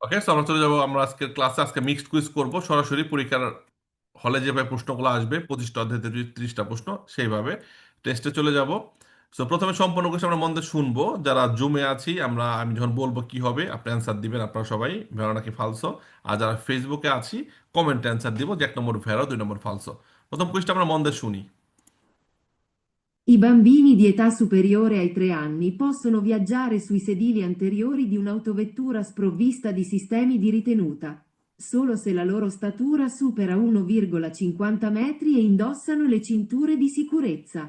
ওকে, so আমরা চলে যাবো আমরা আজকের ক্লাসে। আজকে মিক্সড কুইজ করব সরাসরি পরীক্ষার হলে যেভাবে প্রশ্নগুলো আসবে, 25টা অধ্যায়তে 30টা প্রশ্ন সেইভাবে টেস্টে চলে যাব। সো প্রথমে সম্পূর্ণ কোশ্চেন আমরা মন দিয়ে শুনবো। যারা জুমে আছি আমরা, আমি যখন বলবো কি হবে আপনি অ্যান্সার দিবেন, আপনারা সবাই ভেড়া নাকি ফালসো। আর যারা ফেসবুকে আছি কমেন্টে অ্যান্সার দিব যে 1 নম্বর ভেড়া, 2 নম্বর ফালসো। প্রথম কোশ্চেন আমরা মন দিয়ে শুনি। I bambini di età superiore ai 3 anni possono viaggiare sui sedili anteriori di un'autovettura sprovvista di sistemi di ritenuta, solo se la loro statura supera 1,50 metri e indossano le cinture di sicurezza.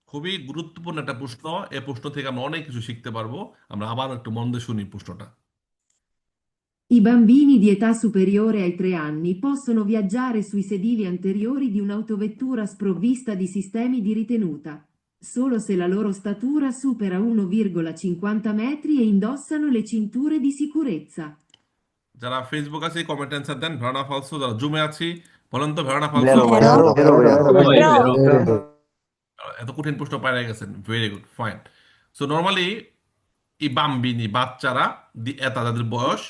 খুবই গুরুত্বপূর্ণ একটা প্রশ্ন। এই প্রশ্ন থেকে আমরা অনেক কিছু শিখতে পারবো। আমরা আবার একটু মন দিয়ে শুনি প্রশ্নটা। I bambini di età superiore ai 3 anni possono viaggiare sui sedili anteriori di un'autovettura sprovvista di sistemi di ritenuta, solo se la loro statura supera 1,50 metri e indossano le cinture di sicurezza. যারা Facebook আছে comment answer দেন ভেড়া ফালসো। যারা জুমে আছি বলেন তো ভেড়া ফালসো। Vero, Vero, vero, vero, vero. vero, Vero. এত কঠিন প্রশ্ন পাই গেছেন, very good, fine. So normally ই বাম্বিনি বাচ্চারা তাদের বয়স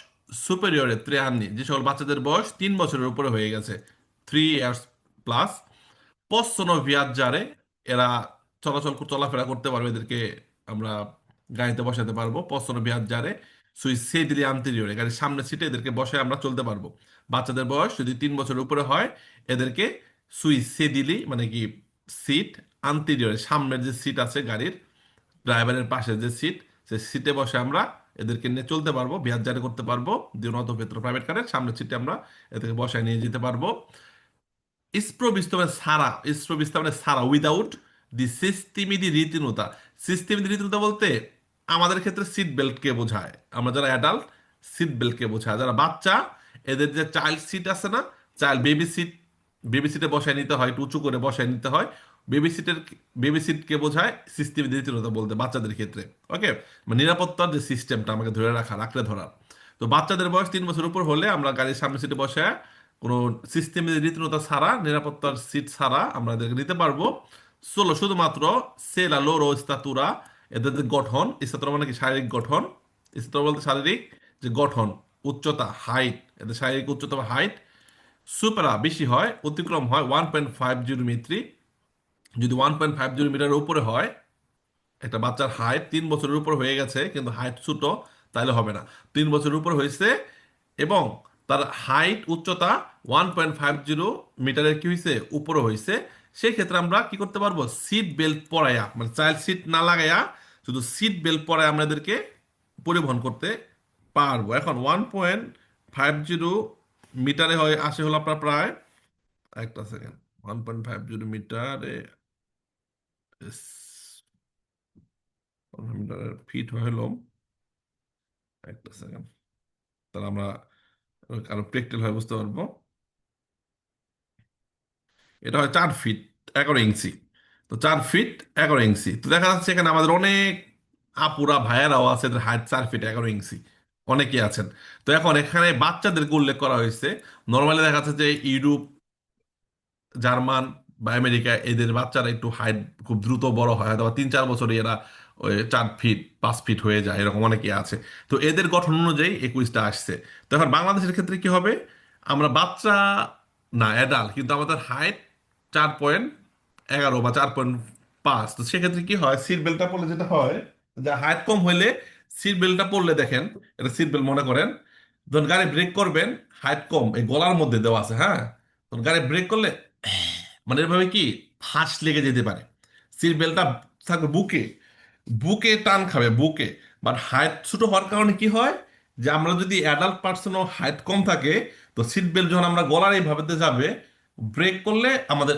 সুপেরিয়রে 3 anni, যে সকল বাচ্চাদের বয়স 3 বছরের উপরে হয়ে গেছে, 3 years প্লাস, পসসোনো ভিয়াজ্জারে, এরা চলাফেরা করতে পারবে, এদেরকে আমরা গাড়িতে বসাতে পারবো। পসসোনো ভিয়াজ্জারে সুই সেদিলি আন্তেরিয়রে, গাড়ির সামনের সিটে এদেরকে বসে আমরা চলতে পারবো। বাচ্চাদের বয়স যদি 3 বছরের উপরে হয় এদেরকে সুই সেদিলি মানে কি সিট আন্তেরিয়রে, সামনের যে সিট আছে গাড়ির, ড্রাইভারের পাশে যে সিট, সে সিটে বসে আমরা এদেরকে নিয়ে চলতে পারবো, ভিয়াজ্জারে করতে পারবো। দিনত ভেতর প্রাইভেট কারের সামনের সিটে আমরা এদেরকে বসায় নিয়ে যেতে পারবো। sprovvisto মানে সারা, sprovvista মানে সারা, উইদাউট দি সিস্টেমি দি রীতিনুতা। সিস্টেমি দি রীতিনুতা বলতে আমাদের ক্ষেত্রে সিট বেল্টকে বোঝায়। আমরা যারা অ্যাডাল্ট সিট বেল্টকে বোঝায়, যারা বাচ্চা এদের যে চাইল্ড সিট আছে না, চাইল্ড বেবি সিট, বেবি সিটে বসায় নিতে হয়, একটু উঁচু করে বসায় নিতে হয়। বেবি সিটের, বেবি সিটকে বোঝায় সিস্টেম দি রীতিনুতা বলতে বাচ্চাদের ক্ষেত্রে। ওকে, মানে নিরাপত্তার যে সিস্টেমটা আমাকে ধরে রাখা, আঁকড়ে ধরা। তো বাচ্চাদের বয়স 3 বছর উপর হলে আমরা গাড়ির সামনে সিটে বসে কোনো সিস্টেমের রীতিনতা ছাড়া, নিরাপত্তার সিট ছাড়া আমরা এদেরকে নিতে পারবো। শুধুমাত্র সেলা লোরো স্তাতুরা, এদের যে গঠন, স্তাতুরা মানে কি শারীরিক গঠন, স্তাতুরা বলতে শারীরিক যে গঠন, উচ্চতা, হাইট, এদের শারীরিক উচ্চতা বা হাইট সুপারা বেশি হয়, অতিক্রম হয় 1.50 মিটার। যদি 1.50 মিটারের উপরে হয়, একটা বাচ্চার হাইট 3 বছরের উপর হয়ে গেছে কিন্তু হাইট ছোট, তাইলে হবে না। 3 বছরের উপর হয়েছে এবং তার হাইট উচ্চতা 1.50 মিটারের কি হয়েছে, উপরে হয়েছে, সেই ক্ষেত্রে আমরা কি করতে পারবো, সিট বেল্ট পরায়া, মানে চাইল্ড সিট না লাগাইয়া শুধু সিট বেল্ট পরায় আমরা এদেরকে পরিবহন করতে পারবো। এখন 1.50 মিটারে হয় আসে হলো আপনার প্রায়, একটা সেকেন্ড, 1.50 মিটারে মিটারের ফিট হলো, একটা সেকেন্ড, তাহলে আমরা আরো প্র্যাকটিক্যাল হয় বুঝতে পারবো। এটা হয় 4 ফিট 11 ইঞ্চি। তো 4 ফিট 11 ইঞ্চি, তো দেখা যাচ্ছে এখানে আমাদের অনেক আপুরা ভাইয়েরাও আছে, এদের হাইট 4 ফিট 11 ইঞ্চি, অনেকেই আছেন। তো এখন এখানে বাচ্চাদেরকে উল্লেখ করা হয়েছে। নর্মালি দেখা যাচ্ছে যে ইউরোপ, জার্মান বা আমেরিকা, এদের বাচ্চারা একটু হাইট খুব দ্রুত বড় হয়, হয়তো বা 3-4 বছরে এরা ওই 4 ফিট 5 ফিট হয়ে যায়, এরকম অনেকে আছে। তো এদের গঠন অনুযায়ী 21টা আসছে। তো এখন বাংলাদেশের ক্ষেত্রে কি হবে, আমরা বাচ্চা না অ্যাডাল্ট, কিন্তু আমাদের হাইট 4.11 বা 4.5, তো সেক্ষেত্রে কি হয়, সিট বেল্টটা পরলে যেটা হয়, যে হাইট কম হইলে সিট বেল্টটা পরলে দেখেন, এটা সিট বেল্ট মনে করেন, যখন গাড়ি ব্রেক করবেন, হাইট কম এই গলার মধ্যে দেওয়া আছে, হ্যাঁ, তখন গাড়ি ব্রেক করলে মানে এভাবে কি ফাঁস লেগে যেতে পারে। সিট বেল্টটা থাকবে বুকে, বুকে টান খাবে বুকে। বাট হাইট ছোট হওয়ার কারণে কি হয়, যে আমরা যদি অ্যাডাল্ট পার্সনও হাইট কম থাকে, তো সিট বেল্ট যখন আমরা গলার এইভাবে যাবে, ব্রেক করলে আমাদের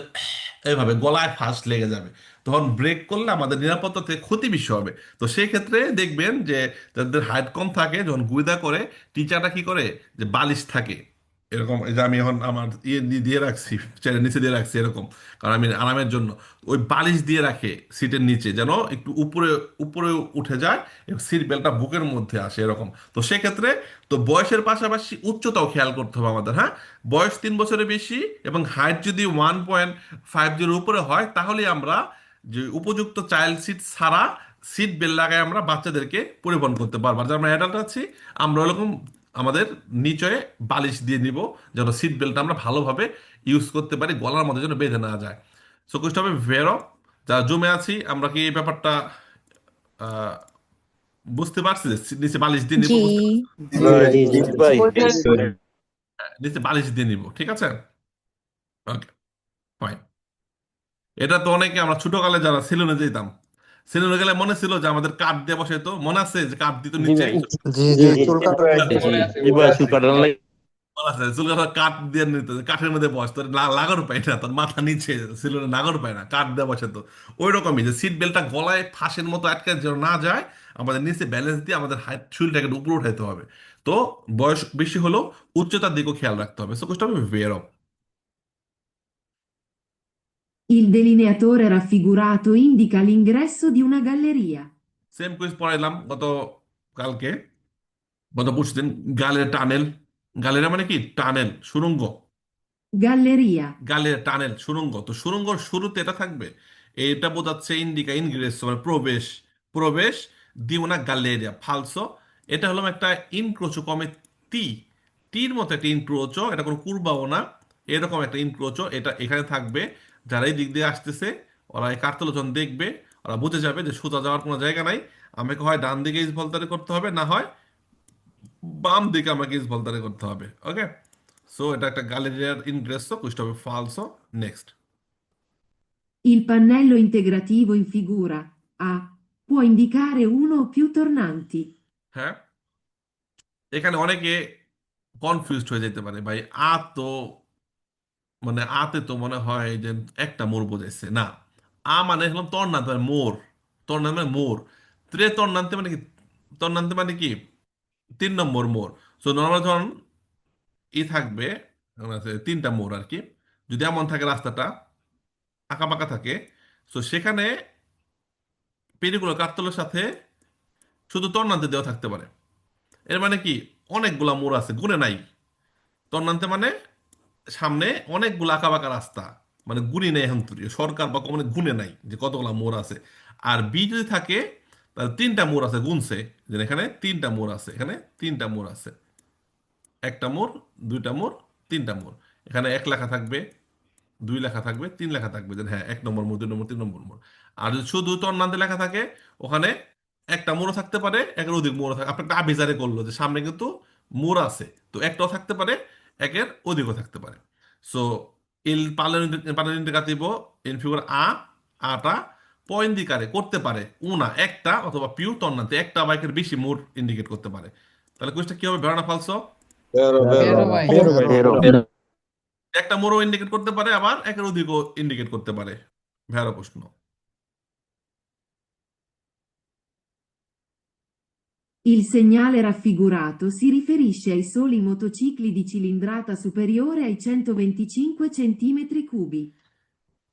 এইভাবে গলায় ফাঁস লেগে যাবে, তখন ব্রেক করলে আমাদের নিরাপত্তা থেকে ক্ষতি বেশি হবে। তো সেই ক্ষেত্রে দেখবেন যে যাদের হাইট কম থাকে যখন গুইদা করে, টিচাররা কি করে, যে বালিশ থাকে এরকম, এই যে আমি এখন আমার ইয়ে দিয়ে রাখছি, চেয়ারের নিচে দিয়ে রাখছি এরকম, কারণ আমি আরামের জন্য ওই বালিশ দিয়ে রাখে সিটের নিচে, যেন একটু উপরে উপরে উঠে যায় এবং সিট বেল্টটা বুকের মধ্যে আসে এরকম। তো সেক্ষেত্রে তো বয়সের পাশাপাশি উচ্চতাও খেয়াল করতে হবে আমাদের, হ্যাঁ। বয়স 3 বছরের বেশি এবং হাইট যদি 1.50 উপরে হয়, তাহলে আমরা যে উপযুক্ত চাইল্ড সিট ছাড়া সিট বেল্ট লাগায় আমরা বাচ্চাদেরকে পরিবহন করতে পারবো। আর যারা আমরা অ্যাডাল্ট আছি আমরা ওরকম আমাদের নিচে বালিশ দিয়ে নিব, যেন সিট বেল্টটা আমরা ভালোভাবে ইউজ করতে পারি, গলার মধ্যে যেন বেঁধে না যায়। সো কোয়েশ্চন হবে ভেরো। যারা জমে আছি আমরা কি এই ব্যাপারটা আহ, বুঝতে পারছি যে নিচে বালিশ দিয়ে নিব, জি। বুঝতে পারছি? জি ভাই, জি ভাই। নিচে বালিশ দিয়ে নিব, ঠিক আছে। ওকে, ফাইন। এটা তো অনেকে আমরা ছোটকালে যারা সেলুনে যেতাম, সেলুনে গেলে মনে ছিল যে আমাদের কাঠ দিয়ে বসে, তো মনে আছে যে কাঠ দিত জি নিচে। ভাই। জি জি জি জি চুল কাটার জন্য। জি ভাই, চুল কাটার লাগে। মনে আছে চুল কাটার কাঠ দিয়ে নিত, কাঠের মধ্যে বস, তোর লাগর পায় না, তোর মাথা নিচে সেলুনে নাগর পায় না, কাঠ দিয়ে বসে। তো ওই রকমই যে সিট বেল্টটা গলায় ফাঁসের মতো আটকে যেন না যায়, আমাদের নিচে ব্যালেন্স দিয়ে আমাদের হাইট চুলটাকে উপরে উঠাইতে হবে। তো বয়স বেশি হলেও উচ্চতার দিকেও খেয়াল রাখতে হবে। সো কোশ্চেন হবে ভেরো। Il delineatore raffigurato indica l'ingresso di una galleria. Same quiz পড়াইলাম গত কালকে, গত পরশুদিন। গালের টানেল, গালের মানে কি টানেল, সুড়ঙ্গ। Galleria. গালের টানেল সুড়ঙ্গ, তো সুড়ঙ্গর শুরুতে এটা থাকবে, এটা বোঝাচ্ছে ইন্ডিকা ইনগ্রেস মানে প্রবেশ। প্রবেশ দি una galleria ফালসো। এটা হলো একটা ইনক্রোচো কমে টি, টির মতো একটা ইনক্রোচো, এটা কোনো কুরবাও না, এরকম একটা ইনক্রোচো এটা এখানে থাকবে। যারা এই দিক দিয়ে আসতেছে ওরা এই কার্তলে যখন দেখবে, ওরা বুঝে যাবে যে সোজা যাওয়ার কোনো জায়গা নাই, আমাকে হয় ডান দিকে ইসভলতারে করতে হবে, না হয় বাম দিকে আমাকে ইসভলতারে করতে হবে। ওকে, সো এটা একটা গ্যালেরিয়ার ইনগ্রেসো, কুইজটা হবে ফালসো। Next. Il pannello integrativo in figura A può indicare uno o più tornanti. হ্যাঁ, এখানে অনেকে কনফিউজড হয়ে যেতে পারে ভাই। আ তো মানে আতে তো মনে হয় যে একটা মোর বোঝাইছে না। আ মানে হলাম তর্নান্ত মানে মোর, তর্নান্ত মানে মোর। তর্নান্তে মানে কি, তর্নান্তে মানে কি 3 নম্বর মোর। সো নর্মাল ধরুন ই থাকবে, তিনটা মোর আর কি। যদি এমন থাকে রাস্তাটা আঁকা বাঁকা থাকে, সো সেখানে পেরিগুলো কাঠতলের সাথে শুধু তর্নান্তে দেওয়া থাকতে পারে। এর মানে কি অনেকগুলা মোড় আছে, গুণে নাই। তর্নান্তে মানে সামনে অনেকগুলো আঁকাবাঁকা রাস্তা, মানে গুণী নেই এখন তুই সরকার বা কোনো গুণে নাই যে কতগুলা মোড় আছে। আর বি যদি থাকে তাহলে 3টা মোড় আছে গুনছে, যে এখানে 3টা মোড় আছে, এখানে 3টা মোড় আছে, একটা মোড়, 2টা মোড়, 3টা মোড়। এখানে 1 লেখা থাকবে, 2 লেখা থাকবে, 3 লেখা থাকবে, যে হ্যাঁ 1 নম্বর মোড়, 2 নম্বর, 3 নম্বর মোড়। আর যদি শুধু তন্নান্তে লেখা থাকে, ওখানে একটা মোড়ও থাকতে পারে, একের অধিক মোড়ও থাকে। আপনি একটা আবিজারে করলো যে সামনে কিন্তু মোড় আছে, তো একটাও থাকতে পারে, একের অধিকও থাকতে পারে। So il parallelo indicativo in figura A, আটা può indicare করতে পারে উনা একটা অথবা পিউ তন্নান্তে একটা বাইকের বেশি মোড় ইন্ডিকেট করতে পারে। তাহলে কোয়েশ্চেন কি হবে, ভেড়া ফালসো? বেরো বেরো বেরো ভাই। বেরো ভাই। বেরো। একটা মোড়ও ইন্ডিকেট করতে পারে, আবার একের অধিকও ইন্ডিকেট করতে পারে। ভেড়া প্রশ্ন। Il segnale raffigurato si riferisce ai soli motocicli di cilindrata superiore ai 125 centimetri cubi.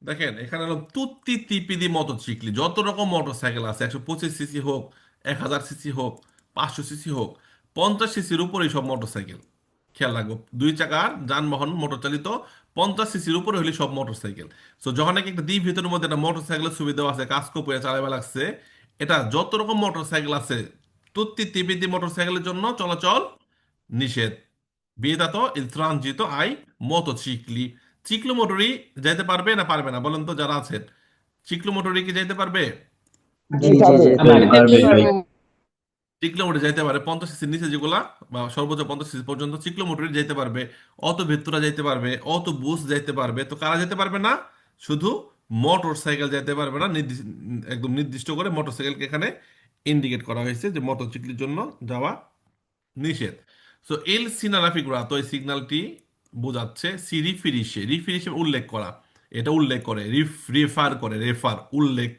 দেখেন এখানে হলো তুত্তি তিপিদি মোটরসাইকেল, যত রকম মোটরসাইকেল আছে, 125 সিসি হোক, 1000 সিসি হোক, 500 সিসি হোক, 50 সিসির উপরে সব মোটরসাইকেল। খেয়াল রাখবো, 2 চাকার যানবাহন মোটর চালিত 50 সিসির উপরে হলে সব মোটরসাইকেল। সো যখন নাকি একটা দ্বীপ ভিতরের মধ্যে একটা মোটরসাইকেলের সুবিধা আছে, কাস্কো পরে চালাইবা লাগছে, এটা যত রকম মোটরসাইকেল আছে তুত্তি তিপিদি মোটরসাইকেলের জন্য চলাচল নিষেধ। বিয়েদাতো ইল ট্রানজিতো আই মোটরসাইক্লি। চিক্লোমোটরি যাইতে পারবে না পারবে না বলেন তো যারা আছেন, চিক্লোমোটরি কি যাইতে পারবে? জি জি জি জি। চিক্লোমোটর যাইতে পারে 50 সিসির নিচে যেগুলা, বা সর্বোচ্চ 50 সিসি পর্যন্ত চিক্লোমোটরি যাইতে পারবে। অত ভেত্তুরা যাইতে পারবে, অত বুস যাইতে পারবে। তো কারা যেতে পারবে না? শুধু মোটর সাইকেল যাইতে পারবে না। একদম নির্দিষ্ট করে মোটর সাইকেলকে এখানে ইন্ডিকেট করা হয়েছে যে মোটরসাইকেলের জন্য যাওয়া নিষেধ। সো এল সিনারা ফিগুরা, তো এই সিগন্যালটি বোঝাচ্ছে সি রিফিরিসে, রিফিরিসে উল্লেখ করা, এটা উল্লেখ করে, রেফার করে, রেফার উল্লেখ,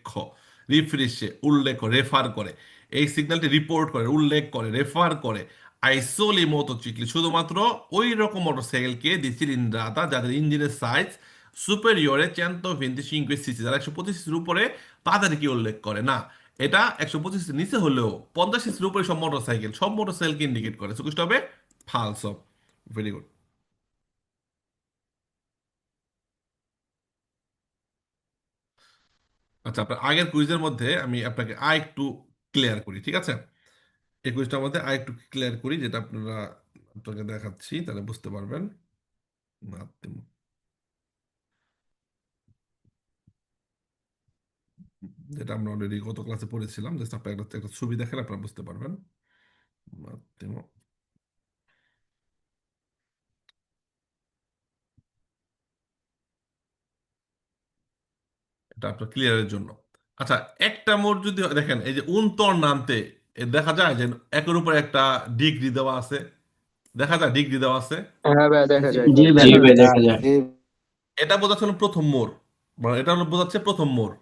রিফিরিসে উল্লেখ করে, রেফার করে। এই সিগন্যালটি রিপোর্ট করে, উল্লেখ করে, রেফার করে আইসোলি মোটরসাইকেল, শুধুমাত্র ওই রকম মোটরসাইকেলকে দি চিলিন্ড্রাতা যাদের ইঞ্জিনের সাইজ সুপেরিয়রে 125 সিসি, যারা 125 সিসির উপরে, তাদের কি উল্লেখ করে না। এটা 125 নিচে হলেও 50 সিসির উপরে সব মোটরসাইকেল, সব মোটরসাইকেলকে ইন্ডিকেট করে। সুকুষ্ট হবে ফালস। Very good. আচ্ছা, আপনার আগের কুইজের মধ্যে আমি আপনাকে একটু ক্লিয়ার করি, ঠিক আছে? এই কুইজটার মধ্যে একটু ক্লিয়ার করি, যেটা আপনারা আপনাকে দেখাচ্ছি তাহলে বুঝতে পারবেন। Un attimo। যেটা আমরা অলরেডি গত ক্লাসে পড়েছিলাম, জাস্ট আপনার একটা ছবি দেখেন আপনারা বুঝতে পারবেন। Un attimo। এটা আপনার ক্লিয়ারের জন্য। আচ্ছা, একটা মোড যদি দেখেন, এই যে উনতর নামতে দেখা যায় যে একের উপর একটা ডিগ্রি দেওয়া আছে, দেখা যায় ডিগ্রি দেওয়া আছে। হ্যাঁ ভাই দেখা যায়। জি ভাই দেখা যায়। এটা বোঝাচ্ছে হলো প্রথম মোড়, মানে এটা হলো বোঝাচ্ছে প্রথম মোড়।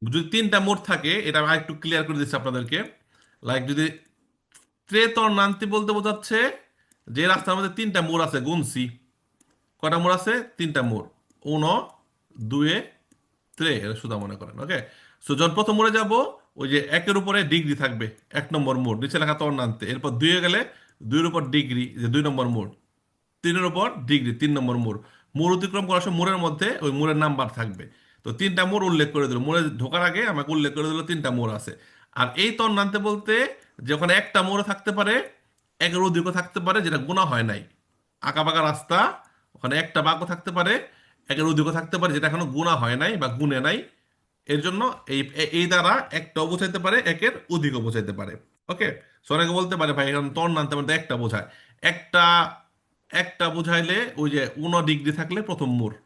যদি তিনটা মোড় থাকে, এটা আমি একটু ক্লিয়ার করে দিচ্ছি আপনাদেরকে। লাইক যদি ত্রেতর নামতে বলতে বোঝাচ্ছে যে রাস্তার মধ্যে তিনটা মোড় আছে, গুনছি কয়টা মোড় আছে, তিনটা মোড়। উনো, দুয়ে, ত্রে, এটা সুদা মনে করেন, ওকে। সো যখন প্রথম মোড়ে যাব, ওই যে একের উপরে ডিগ্রি থাকবে, 1 নম্বর মোড়, নিচে লেখা তর নামতে। এরপর দুইয়ে গেলে দুইয়ের উপর ডিগ্রি, যে 2 নম্বর মোড়। তিনের উপর ডিগ্রি, 3 নম্বর মোড়। মোড় অতিক্রম করার সময় মোড়ের মধ্যে ওই মোড়ের নাম্বার থাকবে। তো তিনটা মোড় উল্লেখ করে দিল, মোড়ে ঢোকার আগে আমাকে উল্লেখ করে দিল তিনটা মোড় আছে। আর এই তর নামতে বলতে যে ওখানে একটা মোড়ে থাকতে পারে, একের অধিকও থাকতে পারে, যেটা গোনা হয় নাই। আঁকা বাঁকা রাস্তা, ওখানে একটা বাঁকও থাকতে পারে, একের অধিকও থাকতে পারে, যেটা এখনো গুণা হয় নাই বা গুণে নাই। এর জন্য এই দ্বারা একটাও বোঝাইতে পারে, একের অধিকও বোঝাইতে পারে। ওকে। সো অনেকে বলতে পারে ভাই এখন তর নামতে মানে একটা বোঝায়। একটা একটা বুঝাইলে ওই যে 1 ডিগ্রি থাকলে প্রথম মোড়,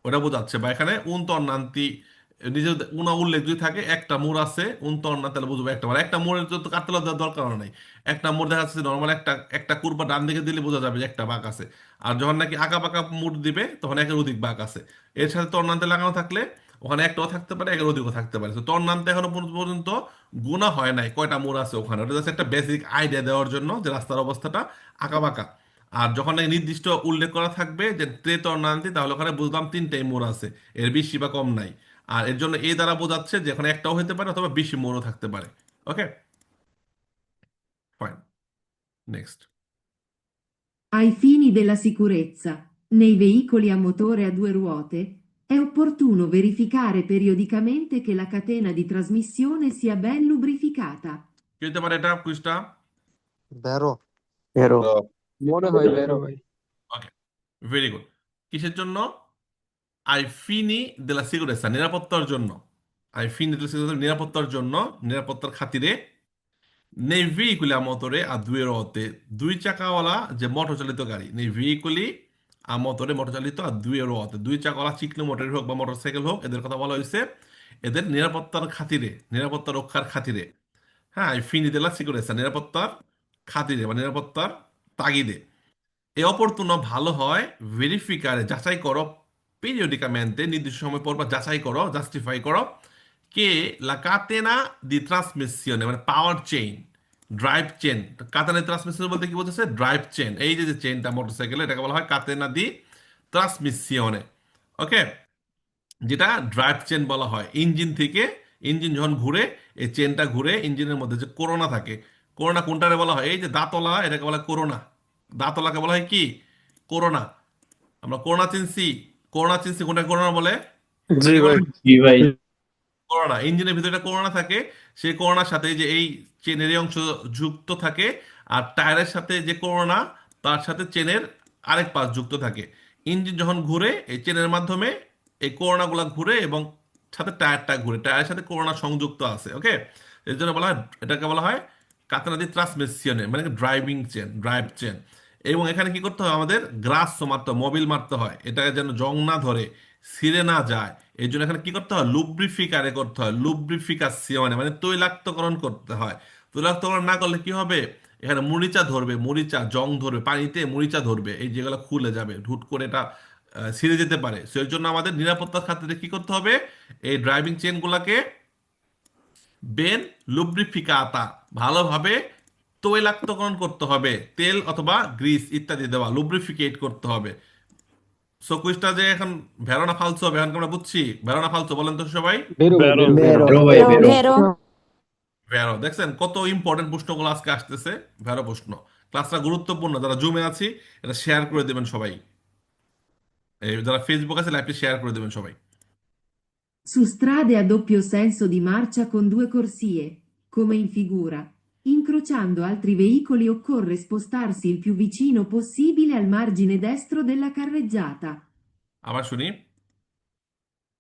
ওটা বোঝাচ্ছে। বা এখানে তর নান্তি নিজে উল্লেখ যদি থাকে, একটা মোড় আছে তর না, তাহলে বুঝবো একটা, মানে একটা মোড়ের তো কাটতে দেওয়ার দরকার নাই। একটা মোড় দেখা যাচ্ছে নর্মাল একটা একটা কুরবা ডান দিকে দিলে বোঝা যাবে যে একটা বাঁক আছে। আর যখন নাকি আঁকা বাঁকা মোড় দিবে, তখন একের অধিক বাঁক আছে। এর সাথে তর নামতে লাগানো থাকলে ওখানে একটাও থাকতে পারে, একের অধিকও থাকতে পারে। তো তর নামতে এখনো পর্যন্ত গুণা হয় নাই কয়টা মোড় আছে ওখানে, ওটা জাস্ট একটা বেসিক আইডিয়া দেওয়ার জন্য যে রাস্তার অবস্থাটা আঁকা বাঁকা। আর যখন নাকি নির্দিষ্ট উল্লেখ করা থাকবে যে ত্রেতর নান্তি, তাহলে ওখানে বুঝলাম তিনটাই মোড় আছে, এর বেশি বা কম নাই। আর এর জন্য এই দ্বারা বোঝাচ্ছে যে এখানে একটাও হতে পারে অথবা বেশি মোড়ও থাকতে পারে। Okay, fine, next. Ai fini della sicurezza, nei veicoli a motore a due ruote, è opportuno verificare periodicamente che la catena di trasmissione sia ben lubrificata. কি হতে পারে এটা কুইজটা? বেরো এরো মনে হয় বেরো। ওকে, ভেরি গুড। কিসের জন্য? আই ফিনি দে লা সিকুরেসা, নিরাপত্তার জন্য। আই ফিনি দে লা সিকুরেসা, নিরাপত্তার জন্য, নিরাপত্তার খাতিরে। নেই ভেহিকুলি আ মোটরে আর দুয়ের অতে, দুই চাকাওয়ালা যে মোটর চালিত গাড়ি, নেই ভেহিকুলি আ মোটরে, মোটর চালিত, আর দুয়ের অতে, দুই চাকাওয়ালা চিকনো মোটর হোক বা মোটর সাইকেল হোক, এদের কথা বলা হয়েছে এদের নিরাপত্তার খাতিরে, নিরাপত্তা রক্ষার খাতিরে। হ্যাঁ, এই ফিনি দেলা সিকিউরেসা, নিরাপত্তার খাতিরে বা নিরাপত্তার তাগিদে। এ অপরতুন ভালো হয় ভেরিফিকারে, যাচাই করো, পিরিয়ডিকামেন্টে, নির্দিষ্ট সময় পর পর যাচাই করো, জাস্টিফাই করো, কে লা কাতেনা দি ট্রান্সমিশনে, মানে পাওয়ার চেইন, ড্রাইভ চেন। কাতেনা ট্রান্সমিশন বলতে কি বলতেছে? Drive chain. এই যে যে চেনটা মোটরসাইকেলে, এটাকে বলা হয় কাতেনা দি ট্রান্সমিশনে। ওকে, যেটা ড্রাইভ চেন বলা হয়। ইঞ্জিন থেকে, ইঞ্জিন যখন ঘুরে, এই চেনটা ঘুরে, ইঞ্জিনের মধ্যে যে করোনা থাকে, করোনা কোনটারে বলা হয়? এই যে দাঁতলা, এটাকে বলা হয় করোনা। দাঁতলাকে বলা হয় কি? করোনা। আমরা করোনা চিনছি, করোনা চিনছি, কোনটা করোনা বলে? জি এটাকে বলা ভাই। হয় জি ভাই। করোনা। ইঞ্জিনের ভিতরে একটা করোনা থাকে, সেই করোনার সাথে এই যে এই চেনের এই অংশ যুক্ত থাকে। আর টায়ারের সাথে যে করোনা, তার সাথে চেনের আরেক পাশ যুক্ত থাকে। ইঞ্জিন যখন ঘুরে, এই চেনের মাধ্যমে এই করোনাগুলো ঘুরে এবং সাথে টায়ারটা ঘুরে, টায়ারের সাথে করোনা সংযুক্ত আছে। ওকে, এর জন্য বলা হয়, এটাকে বলা হয় কাতানাদি ট্রান্সমিশনে, মানে ড্রাইভিং চেন, ড্রাইভ চেন। এবং এখানে কি করতে হয়? আমাদের গ্রাস মারতে হয়, মোবিল মারতে হয়, এটা যেন জং না ধরে, ছিঁড়ে না যায়। এই জন্য এখানে কি করতে হয়? লুব্রিফিকারে করতে হয়, লুব্রিফিকাসিয়নে, মানে তৈলাক্তকরণ করতে হয়। তৈলাক্তকরণ না করলে কি হবে? এখানে মরিচা ধরবে, মরিচা জং ধরবে, পানিতে মরিচা ধরবে, এই যেগুলো খুলে যাবে, হুট করে এটা ছিঁড়ে যেতে পারে। সেই জন্য আমাদের নিরাপত্তার খাতিরে কি করতে হবে? এই ড্রাইভিং চেনগুলোকে বেন লুব্রিফিকাতা, ভালোভাবে তৈলাক্তকরণ করতে হবে, তেল অথবা গ্রিস ইত্যাদি দেওয়া, লুব্রিফিকেট করতে হবে। সো কুইজটা যে এখন ভেরোনা ফালসো হবে, এখন আমরা বুঝছি ভেরোনা ফালসো, বলেন তো সবাই। বেরো ভাই, বেরো বেরো। বেরো ভাই বেরো। ভেরো, দেখছেন কত ইম্পর্টেন্ট প্রশ্নগুলো আজকে আসতেছে, ভেরো প্রশ্ন। ক্লাসটা গুরুত্বপূর্ণ, যারা জুমে আছি এটা শেয়ার করে দেবেন সবাই, এই যারা ফেসবুক আছে লাইভটি শেয়ার করে দেবেন সবাই। Su strade a doppio senso di marcia con due corsie, come in figura, Incrociando altri veicoli occorre spostarsi il più vicino possibile al margine destro della carreggiata. আবার শুনি।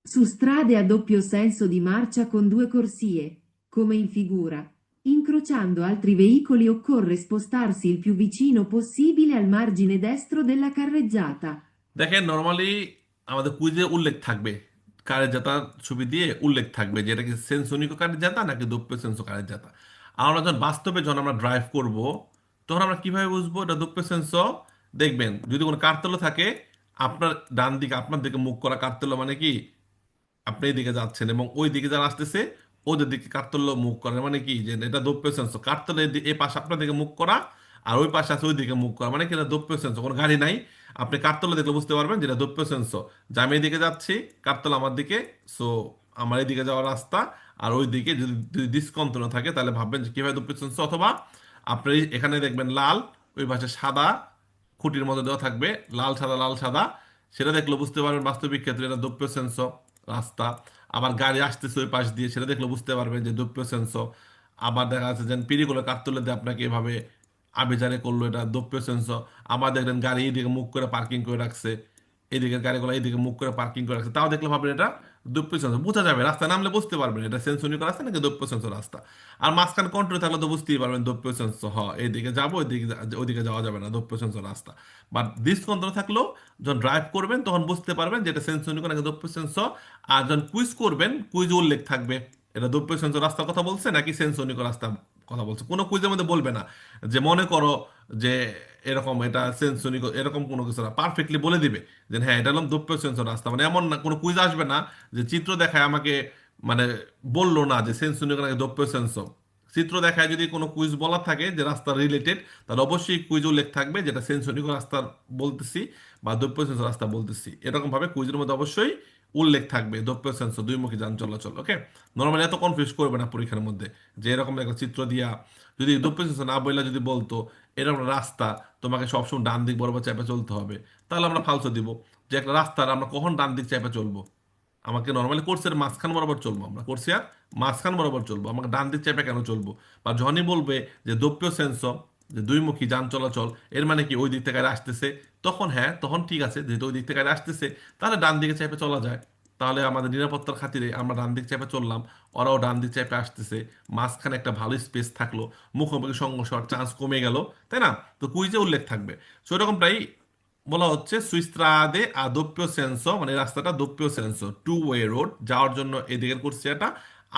Su strade a doppio senso di marcia con due corsie, come in figura. Incrociando altri veicoli occorre spostarsi il più vicino possibile al margine destro della carreggiata. দেখেন normally আমাদের কুইজে উল্লেখ থাকবে, কারের জাতা ছবি দিয়ে উল্লেখ থাকবে যে এটা কি সেন্সোনিকো কারের জাতা নাকি দোপ্পে সেন্সো কারের জাতা। আর আমরা যখন বাস্তবে যখন আমরা ড্রাইভ করব তখন আমরা কিভাবে বুঝবো এটা দোপ্পে সেন্সো? দেখবেন যদি কোনো কার্তেলো থাকে, আপনার ডান দিকে আপনার দিকে মুখ করা কার্তেলো মানে কি আপনি এদিকে যাচ্ছেন এবং ওই দিকে যারা আসতেছে ওদের দিকে কার্তল্য মুখ করা, মানে কি যে এটা দোপ্য সেন্স, কার্তল্য এই পাশে আপনার দিকে মুখ করা আর ওই পাশে আছে ওই দিকে মুখ করা, মানে কি এটা দোপ্য সেন্স। কোনো গাড়ি নাই, আপনি কার্তল্য দেখলে বুঝতে পারবেন যেটা দোপ্য সেন্স, যে আমি এদিকে যাচ্ছি, কার্তল্য আমার দিকে, সো আমার এদিকে যাওয়ার রাস্তা, আর ওই দিকে যদি যদি ডিসকন্টিনিউ থাকে তাহলে ভাববেন যে কিভাবে দোপ্য সেন্স। অথবা আপনি এখানে দেখবেন লাল, ওই পাশে সাদা খুঁটির মধ্যে দেওয়া থাকবে লাল সাদা লাল সাদা, সেটা দেখলে বুঝতে পারবেন বাস্তবিক ক্ষেত্রে এটা দোপ্য সেন্স রাস্তা। আবার গাড়ি আসতেছে ওই পাশ দিয়ে, সেটা দেখলে বুঝতে পারবেন যে দোপ্য সেন্স। আবার দেখা যাচ্ছে যে পিরিগুলো কাঠ তুলে দিয়ে আপনাকে এভাবে আবেজারে করলো, এটা দোপ্য সেন্স। আবার দেখলেন গাড়ি এইদিকে মুখ করে পার্কিং করে রাখছে, এদিকে গাড়িগুলো এইদিকে মুখ করে পার্কিং করে রাখছে, তাও দেখলে ভাববেন এটা দোপ্য সেন্স। বোঝা যাবে, রাস্তায় নামলে বুঝতে পারবেন এটা সেন্সনিক রাস্তা নাকি দোপ্য সেন্স রাস্তা। আর মাঝখানে কন্ট্রোল থাকলে তো বুঝতেই পারবেন দোপ্য সেন্স, এইদিকে যাবো ওইদিকে, ওইদিকে যাওয়া যাবে না, দোপ্য সেন্স রাস্তা। বাট ডিসকন্ট্রোল থাকলেও যখন ড্রাইভ করবেন তখন বুঝতে পারবেন যে এটা সেন্সনিক নাকি দোপ্য সেন্স। আর যখন কুইজ করবেন কুইজ উল্লেখ থাকবে এটা দোপ্য সেন্স রাস্তার কথা বলছে নাকি সেন্সনিক রাস্তা কথা বলছে। কোনো কুইজের মধ্যে বলবে না যে মনে করো যে এরকম এটা সেন্সনিক, এরকম কোনো কিছু না, পারফেক্টলি বলে দিবে যে হ্যাঁ এটা হলাম দোপ্য সেন্স রাস্তা। মানে এমন না, কোনো কুইজ আসবে না যে চিত্র দেখায় আমাকে মানে বললো না যে সেন্সনিক নাকি দোপ্য সেন্স। চিত্র দেখায় যদি কোনো কুইজ বলা থাকে যে রাস্তা রিলেটেড, তাহলে অবশ্যই কুইজ উল্লেখ থাকবে যেটা সেন্সনিক রাস্তা বলতেছি বা দোপ্য সেন্স রাস্তা বলতেছি, এরকম ভাবে কুইজের মধ্যে অবশ্যই উল্লেখ থাকবে দোপ্য সেন্স দুইমুখী যান চলাচল। ওকে, নর্মালি এত কনফিউজ করবে না পরীক্ষার মধ্যে যে এরকম একটা চিত্র দিয়া যদি দোপ্য সেন্স না বললে যদি বলতো এরকম রাস্তা তোমাকে সবসময় ডান দিক বরাবর চেপে চলতে হবে, তাহলে আমরা ফালসো দিব যে একটা রাস্তার আমরা কখন ডান দিক চেপে চলবো। আমাকে নর্মালি কোর্সের মাঝখান বরাবর চলবো, আমরা কোর্সিয়ার মাঝখান বরাবর চলবো, আমাকে ডান দিক চেপে কেন চলবো? বা যখনই বলবে যে দোপ্য সেন্স যে দুইমুখী যান চলাচল, এর মানে কি ওই দিক থেকে গাড়ি আসতেছে, তখন হ্যাঁ তখন ঠিক আছে, যেহেতু ওই দিক থেকে গাড়ি আসতেছে তাহলে ডান দিকে চেপে চলা যায়। তাহলে আমাদের নিরাপত্তার খাতিরে আমরা ডান দিক চেপে চললাম, ওরাও ডান দিক চেপে আসতেছে, মাঝখানে একটা ভালো স্পেস থাকলো, মুখোমুখি সংঘর্ষ হওয়ার চান্স কমে গেল, তাই না? তো কুইজে উল্লেখ থাকবে। সো এরকমটাই বলা হচ্ছে সুইস্ত্রাদে আ doppio senso, মানে এই রাস্তাটা doppio senso, two way road, যাওয়ার জন্য এদিকের কোর্সিয়াটা,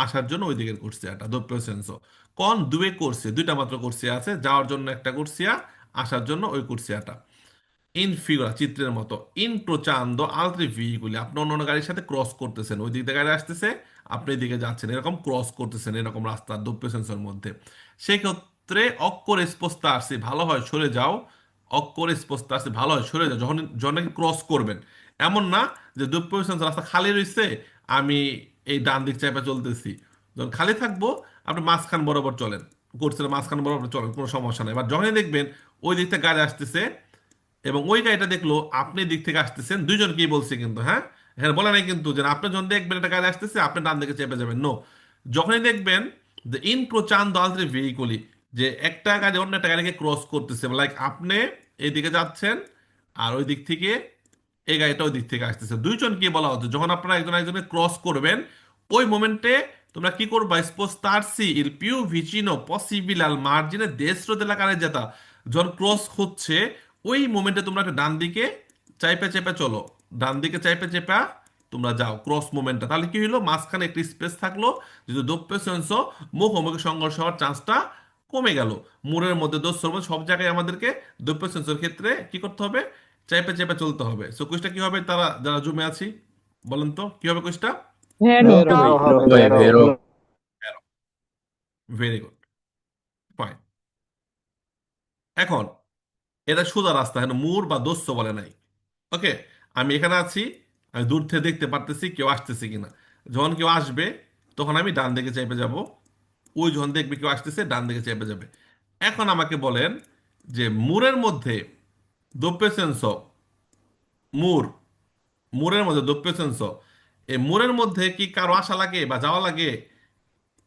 আসার জন্য ওই দিকের কোর্সিয়াটা doppio senso। কোন দুয়ে কোর্সিয়া, দুইটা মাত্র কোর্সিয়া আছে, যাওয়ার জন্য একটা কোর্সিয়া, আসার জন্য ওই কোর্সিয়াটা। ইন ফিগুরা চিত্রের মতো, ইন প্রচান্দ আলত্রি ভেহিকুলি, আপনি অন্য অন্য গাড়ির সাথে ক্রস করতেছেন, ওই দিক থেকে গাড়ি আসতেছে আপনি এদিকে যাচ্ছেন, এরকম ক্রস করতেছেন এরকম রাস্তা doppio senso এর মধ্যে। সেক্ষেত্রে অক্কোরে স্পোস্তার্সি, ভালো হয় সরে যাও, অক্কোরে স্পোস্তার্সি ভালো হয় সরে যাও যখন যখন ক্রস করবেন। এমন না যে doppio senso রাস্তা খালি রয়েছে আমি এই ডান দিক চাইপা চলতেছি, যখন খালি থাকবো আপনি মাঝখান বরাবর চলেন, কোর্সের মাঝখান বরাবর চলেন, কোনো সমস্যা নেই। এবার যখনই দেখবেন ওই দিক থেকে গাড়ি আসতেছে এবং ওই গাড়িটা দেখলো আপনি দিক থেকে আসতেছেন, দুইজনকেই বলছে কিন্তু, হ্যাঁ হ্যাঁ বলে নাই কিন্তু যে আপনি যখন দেখবেন একটা গাড়ি আসতেছে আপনি ডান দিকে চেপে যাবেন, নো। যখনই দেখবেন যে ইনক্রোচান্দো আলত্রি ভেহিকুলি, যে একটা গাড়ি অন্য একটা গাড়িকে ক্রস করতেছে, লাইক আপনি এইদিকে যাচ্ছেন আর ওই দিক থেকে এই গাড়িটা ওই দিক থেকে আসতেছে, দুইজনকে বলা হচ্ছে যখন আপনারা একজন একজনকে ক্রস করবেন ওই মোমেন্টে তোমরা কি করবা? স্পোস্তার্সি ইল পিউ ভিচিনো পসিবিল আল মার্জিনে দেশরো দেলা কারেজ্জাতা, যখন ক্রস হচ্ছে ওই মোমেন্টে তোমরা একটা ডান দিকে চাইপে চেপে চলো, ডান দিকে চাইপে চেপা তোমরা যাও ক্রস মোমেন্টটা, তাহলে কি হলো মাঝখানে একটি স্পেস থাকলো, যদি দোপ্য সেন্স মুখোমুখি সংঘর্ষ হওয়ার চান্সটা কমে গেল। মোড়ের মধ্যে দোস্ত সব জায়গায় আমাদেরকে দোপ্য সেন্সর ক্ষেত্রে কি করতে হবে? চাইপে চেপে চলতে হবে। সো কুইজটা কি হবে তারা যারা জমে আছি বলেন তো কি হবে কুইজটা? ভেরো হবে, Vero, ভেরো। vero. Very good, fine. এখন এটা সোজা রাস্তা, এখানে মোড় বা দোস্ত বলে নাই। ওকে, আমি এখানে আছি, আমি দূর থেকে দেখতে পারতেছি কেউ আসতেছে কিনা, যখন কেউ আসবে তখন আমি ডান দিকে চেপে যাব, ওই যখন দেখবে কেউ আসতেছে ডান দিকে চেপে যাবে। এখন আমাকে বলেন যে মুরের মধ্যে দোপ্য সেন্স, মুর, মুরের মধ্যে দোপ্য সেন্স, এই মুরের মধ্যে কি কারো আসা লাগে বা যাওয়া লাগে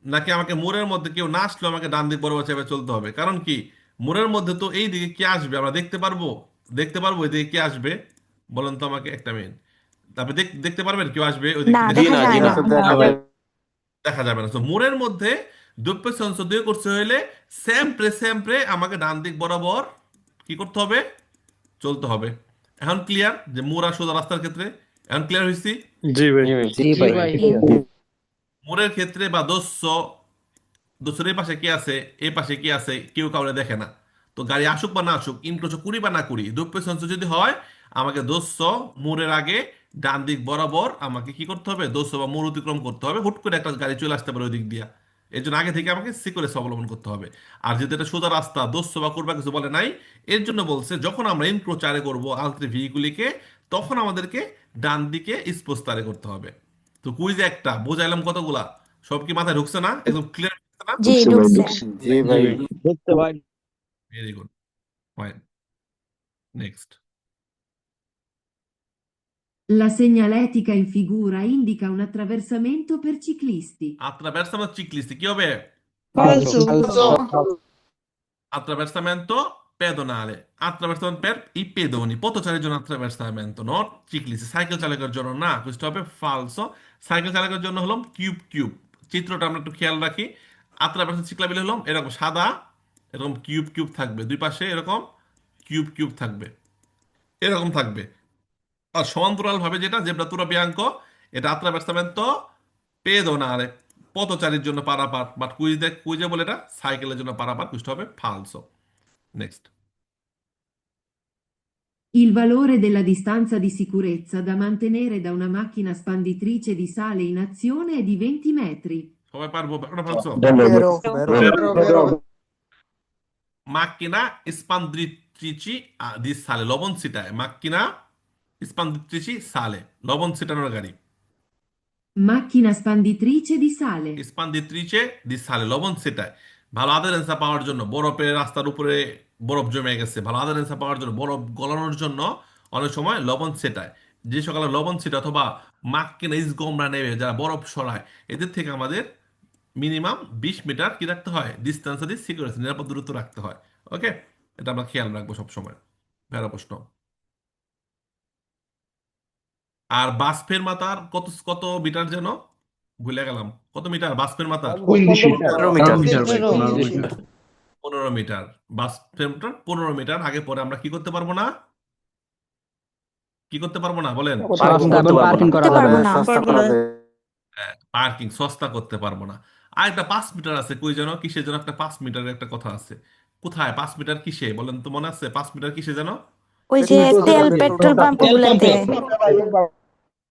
নাকি আমাকে মোড়ের মধ্যে কেউ না আসলেও আমাকে ডান দিক বরাবর চেপে চলতে হবে? কারণ কি, মোড়ের মধ্যে তো এই দিকে কে আসবে আমরা দেখতে পারবো, দেখতে পারবো এদিকে কে আসবে? বলেন তো আমাকে একটা মিনিট। তারপরে দেখতে পারবেন কেউ আসবে ওই দিক না, থেকে? জি না, জি না। দেখা যাবে না। তো মোড়ের মধ্যে দ্রব্য সংসদীয় করতে হলে সেম প্রে আমাকে ডান দিক বরাবর কি করতে হবে? চলতে হবে। এখন ক্লিয়ার যে মোড় আর সোজা রাস্তার ক্ষেত্রে? এখন ক্লিয়ার হয়েছি? জি ভাই। জি ভাই। মোড়ের ক্ষেত্রে বা দোসরের এই পাশে কে আছে, এই পাশে কে আছে, কেউ কাউরে দেখে না। তো গাড়ি আসুক বা না আসুক, ইনক্রোচ করি বা না করি, দুপ্পে সঞ্চয় যদি হয়, আমাকে মোড়ের আগে ডান দিক বরাবর আমাকে কি করতে হবে? বা মোড় অতিক্রম করতে হবে। হুট করে একটা গাড়ি চলে আসতে পারে ওই দিক দিয়া, এর জন্য আগে থেকে আমাকে সিকিউরেন্স অবলম্বন করতে হবে। আর যেহেতু এটা সোজা রাস্তা, বা করবা কিছু বলে নাই, এর জন্য বলছে যখন আমরা ইনক্রোচারে করবো আলত্রি ভেহিকুলিকে, তখন আমাদেরকে ডান দিকে স্পোস্তারে করতে হবে। তো কুইজ একটা বোঝাইলাম কতগুলা, সব কি মাথায় ঢুকছে না? একদম ক্লিয়ার না? জি ঢুকছে। জি ভাই। বুঝতে ভাই। Very good, fine, next. La segnaletica in figura indica un attraversamento per ciclisti. attraversamento ciclisti কি হবে? Falso. Attraversamento pedonale, attraversamento per i pedoni, পথচারীর জন্য attraversamento, not ciclisti, সাইকেল চালকের জন্য না। বুঝতে হবে ফালসো। সাইকেল চালকের জন্য হলো কিউব। চিত্রটা আমরা একটু খেয়াল রাখি। attraversamento ciclabile হলো এরকম সাদা, এরকম কিউব থাকবে দুই পাশে, এরকম কিউব থাকবে, এরকম থাকবে। আর সমান্তরাল ভাবে যেটা জেব্রা বিয়াঙ্ক, এটা attraversamento pedonale, পথচারীর জন্য পারাপার। বাট কুইজে বলে এটা সাইকেলের জন্য পারাপার, কুইজটা হবে ফালসো। Next. Il valore della distanza di sicurezza da mantenere da una macchina spanditrice di sale in azione è di 20 metri. সবাই পারবো? একটা ফালসো। Vero. বেরো। Macchina spandritrici di sale, লবণ ছিটায়। macchina spandritrici sale, লবণ ছিটানোর গাড়ি। Macchina spanditrice di sale. স্পান্দিত্রিচে দি সালে, লবণ ছিটায়। ভালো আদার অ্যান্সার পাওয়ার জন্য, বরফের রাস্তার উপরে বরফ জমে গেছে, ভালো আদার অ্যান্সার পাওয়ার জন্য, বরফ গলানোর জন্য অনেক সময় লবণ ছিটায়। যে সকালে লবণ ছিটা অথবা মাক্কিনা ইসগোমরা নেবে যারা বরফ সরায়, এদের থেকে আমাদের মিনিমাম 20 মিটার কি রাখতে হয়? ডিস্টেন্স দিয়ে সিকিউরিটি নিরাপদ দূরত্ব রাখতে হয়। ওকে, এটা আমরা খেয়াল রাখবো সবসময়। ভেড়া প্রশ্ন। আর বাষ্পের মাথার কত কত মিটার যেন ভুলে গেলাম, কত মিটার বাষ্পের মাথার? 15 মিটার। 15 মিটার। বাষ্পের মাথার 15 মিটার। আগে পরে আমরা কি করতে পারবো না? কি করতে পারবো না বলেন? পার্কিং করা যাবে না। পার্কিং সস্তা করতে পারবো না। আর একটা 5 মিটার আছে, কই যেন কিসে যেন একটা 5 মিটারের একটা কথা আছে। কোথায় 5 মিটার কিসে বলেন তো, মনে আছে 5 মিটার কিসে যেন? ওই যে পেট্রোল পাম্প গুলোতে।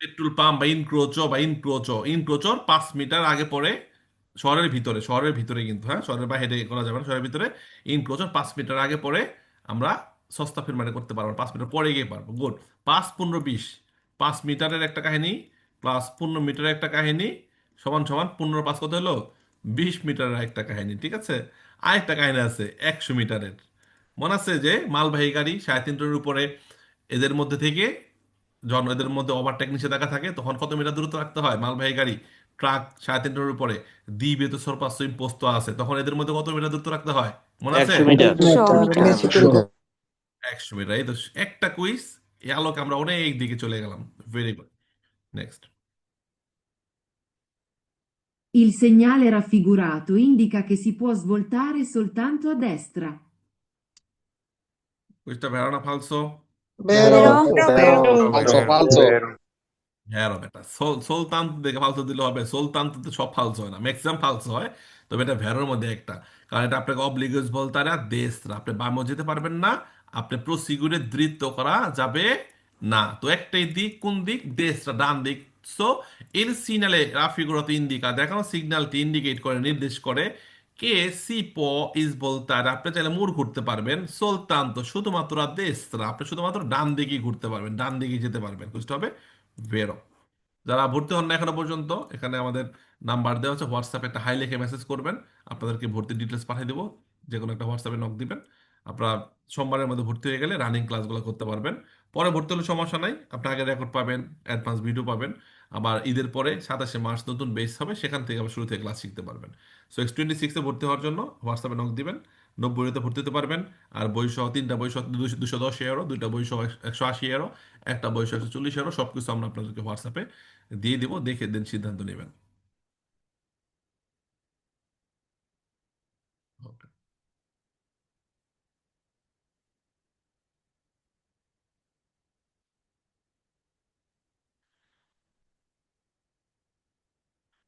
পেট্রোল পাম্প বা ইনক্রোচর 5 মিটার আগে পরে, শহরের ভিতরে কিন্তু, হ্যাঁ, শহরের বাইরে করা যাবে না, শহরের ভিতরে ইনক্রোচর 5 মিটার আগে পরে আমরা সস্তা ফিরমারে করতে পারবো। 5 মিটার পরে গিয়ে পারবো। গুড। 5 15 20, 5 মিটারের একটা কাহিনী প্লাস 15 মিটারের একটা কাহিনী সমান সমান 15 5 কত হলো? 20 মিটারের একটা কাহিনী। ঠিক আছে, আরেকটা কাহিনী আছে 100 মিটারের। মনে আছে যে মালবাহী গাড়ি 3.5 টনের উপরে, এদের মধ্যে থেকে যখন এদের মধ্যে ওভারটেক নিষেধাজ্ঞা থাকে, তখন কত মিটার দূরত্ব রাখতে হয়? মালবাহী গাড়ি ট্রাক 3.5 টনের উপরে দ্বিবে তো সরপাস্য ইম্পোস্ত আছে, তখন এদের মধ্যে কত মিটার দূরত্ব রাখতে হয় মনে আছে? 100 মিটার। 100 মিটার। এই তো একটা কুইজ, এই আলোকে আমরা অনেক দিকে চলে গেলাম। Very good, next. Il segnale raffigurato indica che si può svoltare soltanto a destra. কুইজটা ভেড়ানো ফালসো? Vero. ফালসো। হ্যাঁ রে বেটা, সুলতান দেখে ফালতু দিলে হবে? সুলতান তো সব ফালতু হয় না, ম্যাক্সিমাম ফালতু হয়। তবে এটা ভেড়ার মধ্যে একটা, কারণ এটা আপনাকে অব্লিগেস বলতে না দেশরা, আপনি বামও যেতে পারবেন না, আপনি প্রসিকিউরে ধৃত করা যাবে না। তো একটাই দিক, কোন দিক? দেশরা, ডান দিক। সো এর সিগনালে রাফিগুরত ইন্ডিকা দেখানো, সিগন্যালটি ইন্ডিকেট করে, নির্দেশ করে কে সি প ইস বলতার। আপনি চাইলে মুড় ঘুরতে পারবেন, সুলতান তো শুধুমাত্র দেশরা, আপনি শুধুমাত্র ডান দিকেই ঘুরতে পারবেন, ডান দিকেই যেতে পারবেন। বুঝতে হবে? বেরো। যারা ভর্তি হন না এখনো পর্যন্ত, এখানে আমাদের নাম্বার দেওয়া আছে, হোয়াটসঅ্যাপে একটা হাই লিখে মেসেজ করবেন, আপনাদেরকে ভর্তির ডিটেলস পাঠিয়ে দেবো। যে কোনো একটা হোয়াটসঅ্যাপে নক দিবেন। আপনারা সোমবারের মধ্যে ভর্তি হয়ে গেলে রানিং ক্লাসগুলো করতে পারবেন। পরে ভর্তি হলে সমস্যা নাই, আপনি আগে রেকর্ড পাবেন, অ্যাডভান্স ভিডিও পাবেন। আবার ঈদের পরে 27শে মার্চ নতুন বেস হবে, সেখান থেকে আবার শুরু থেকে ক্লাস শিখতে পারবেন। সো X26-এ ভর্তি হওয়ার জন্য হোয়াটসঅ্যাপে নক দিবেন, 90 ভর্তি হতে পারবেন। আর বই সহ, তিনটা বই সহ 210 ইউরো, দুইটা বই সহ 180 ইউরো, একটা বই সহ 140 ইউরো, সবকিছু আমরা আপনাদেরকে হোয়াটসঅ্যাপে দিয়ে দিব, দেখে দেন সিদ্ধান্ত নেবেন। ওকে।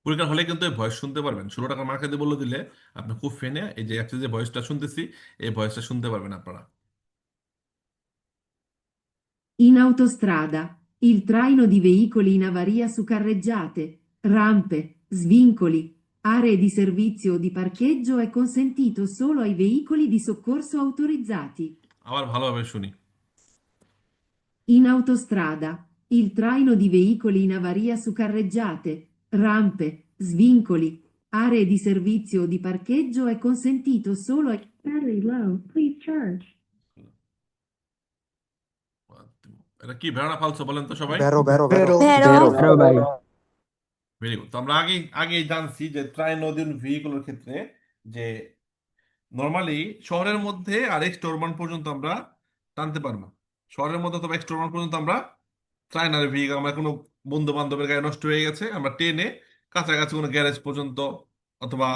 পরীক্ষার হলে কিন্তু এই ভয়েস শুনতে পারবেন, 16 টাকার মার্কা দিয়ে বলে দিলে আপনি খুব ফেনে এই যে একটা যে ভয়েসটা শুনতেছি, এই ভয়েসটা শুনতে পারবেন আপনারা। In autostrada, il traino di veicoli in avaria su carreggiate, rampe, svincoli, aree di servizio o di parcheggio è consentito solo ai veicoli di soccorso autorizzati. আবার ভালোভাবে শুনি। In autostrada, il traino di veicoli in avaria su carreggiate, rampe, svincoli, aree di servizio o di parcheggio è consentito solo ai... Battery low, please charge. এটা কি ভেড়া ফালছো বলেন তো সবাই? Vero, vero, vero. Vero. Vero ভাই। Very good. তো আমরা আগেই জানছি যে ট্রাইনোডিন ভেহিকুলের ক্ষেত্রে যে নর্মালি শহরের মধ্যে আর এক্সটোরমান পর্যন্ত আমরা টানতে পারবো। শহরের মধ্যে অথবা এক্সটোরমান পর্যন্ত আমরা ট্রাইনার ভেহিকেল, আমরা কোনো বন্ধু বান্ধবের গাড়ি নষ্ট হয়ে গেছে, আমরা টেনে কাছাকাছি কোনো গ্যারেজ পর্যন্ত অথবা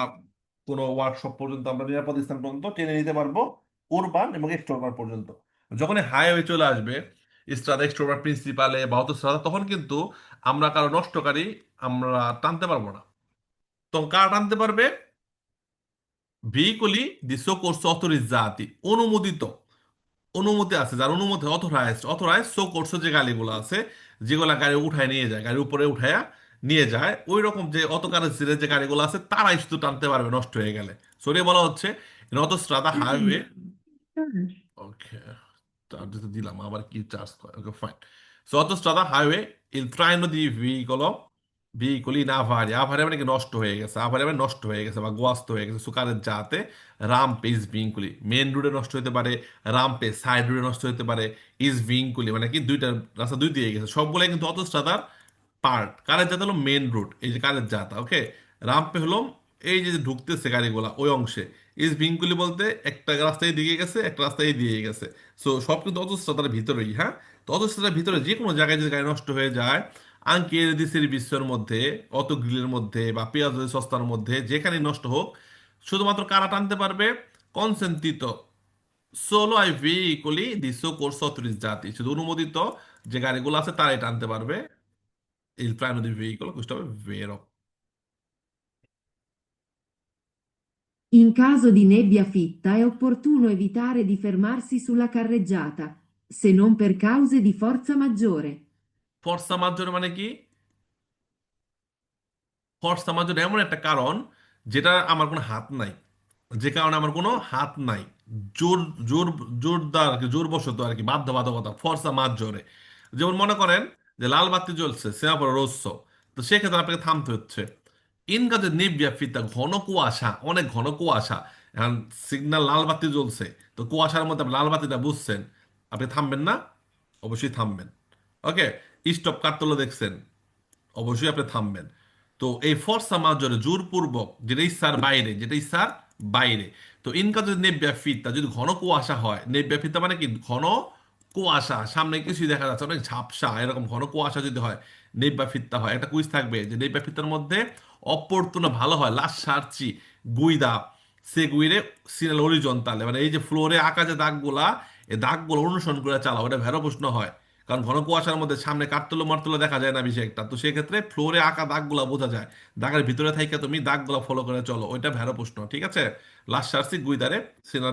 কোনো ওয়ার্কশপ পর্যন্ত আমরা নিরাপদ স্থান পর্যন্ত টেনে নিতে পারবো, উরবান এবং এক্সটোরমান পর্যন্ত। যখন হাইওয়ে চলে আসবে, স্ট্রাদা এক্সটোরমান প্রিন্সিপালে বা অটোস্ট্রাদা, তখন কিন্তু আমরা কারো নষ্টকারী আমরা টানতে পারবো না। তখন কারা টানতে পারবে? ভেহিকলি দি সোকোর্স অথরিজাতি, অনুমোদিত, অনুমতি আছে যার অনুমতি, অথরাইজড সোকোর্স যে গাড়িগুলো আছে, যেগুলা গাড়ি উঠায় নিয়ে যায়, গাড়ির উপরে উঠায়া নিয়ে যায়, ওই রকম যে অটোকারেন্সির যে গাড়িগুলো আছে তারাই শুধু টানতে পারবে নষ্ট হয়ে গেলে। সরিয়ে বলা হচ্ছে অটোস্ট্রাদা হাইওয়ে। ওকে, চার্জ তো দিলাম, আবার কি চার্জ করে? Okay, fine. সো অটোস্ট্রাদা highway il traino di veicoli in avaria, avaria মানে কি নষ্ট হয়ে গেছে, avaria মানে নষ্ট হয়ে গেছে বা গোয়াস্ত হয়ে গেছে, সুকারের যাতে রাম্পে ইজ ভিঙ্কুলি, মেন রোডে নষ্ট হতে পারে, রাম্পে সাইড রোডে নষ্ট হতে পারে, ইজ ভিঙ্কুলি মানে কি দুইটা রাস্তা দুই দিয়ে গেছে, সবগুলাই কিন্তু অটোস্ট্রাদার পার্ট। কারের জাত হলো মেন রুট, এই যে কারের জাত, ওকে। রাম্পে হলো এই যে যে ঢুকতেছে গাড়িগুলা ওই অংশে। ইস ভিঙ্কুলি বলতে একটা রাস্তায় দিকে গেছে, একটা রাস্তায় দিয়ে গেছে। সো সব কিন্তু অতস্ত্রতার ভিতরেই, হ্যাঁ। তো অতস্ত্রতার ভিতরে যে কোনো জায়গায় যদি গাড়ি নষ্ট হয়ে যায়, আঙ্কেল দিসের বিশ্বের মধ্যে, অত গ্রিলের মধ্যে বা পেঁয়াজ সস্তার মধ্যে, যেখানে নষ্ট হোক, শুধুমাত্র কারা টানতে পারবে? কনসেন্টিত সোলো আই ভেহিকলি দি সোকোর্স অথরিজাতি, শুধু অনুমোদিত যে গাড়িগুলো আছে তারাই টানতে পারবে il plano di veicolo, questo è vero. In caso di nebbia fitta è opportuno evitare di fermarsi sulla carreggiata, se non per cause di forza maggiore. ফর্সা মাজ্জোরে মানে কি? ফর্সা মাজ্জোরে এমন একটা কারণ যেটা আমার কোনো হাত নাই, যে কারণে আমার কোনো হাত নাই, জোর জোর জোরদার আর কি, জোরবশত আর কি, বাধ্যবাধকতা, ফর্সা মাজ্জোরে। যেমন মনে করেন যে লাল বাতি জ্বলছে, সেমাফোর রোসো, তো সেক্ষেত্রে আপনাকে থামতে হচ্ছে। ইন কাজে নেভিয়া ফিতা, ঘন কুয়াশা, অনেক ঘন কুয়াশা, এখন সিগন্যাল লাল বাতি জ্বলছে, তো কুয়াশার মধ্যে আপনি লাল বাতিটা বুঝছেন, আপনি থামবেন না? অবশ্যই থামবেন। ওকে। স্টপ কাটতলো দেখছেন, অবশ্যই আপনি থামবেন। তো এই ফর্সা মাজরে জোরপূর্বক, যেটা ইচ্ছার বাইরে, যেটা ইচ্ছার বাইরে। তো ইনকা যদি নেব্যা ফিতা, যদি ঘন কুয়াশা হয়, নেব্যা ফিতা মানে কি? ঘন কুয়াশা, সামনে কিছুই দেখা যাচ্ছে, অনেক ঝাপসা, এরকম ঘন কুয়াশা যদি হয়, নেব্যা ফিত্তা হয়। একটা কুইজ থাকবে যে নেব্যা ফিত্তার মধ্যে অপরতুন ভালো হয় লাশ সারচি গুইদা সেগুইরে সিনাল অরিজন্তালে, মানে এই যে ফ্লোরে আঁকা যে দাগগুলা, এই দাগগুলো অনুসরণ করে চালাও, এটা ভেরো প্রশ্ন হয়। কারণ ঘন কুয়াশার মধ্যে সামনে কাঠতলো মারতলো দেখা যায় না বেশি একটা, তো সেক্ষেত্রে ফ্লোরে আঁকা দাগগুলা বোঝা যায়, দাগের ভিতরে থাইকা তুমি দাগগুলা ফলো করে চলো, ওইটা ভেরো প্রশ্ন, ঠিক আছে। লাস্ট সার্সি গুইদারে সিনাল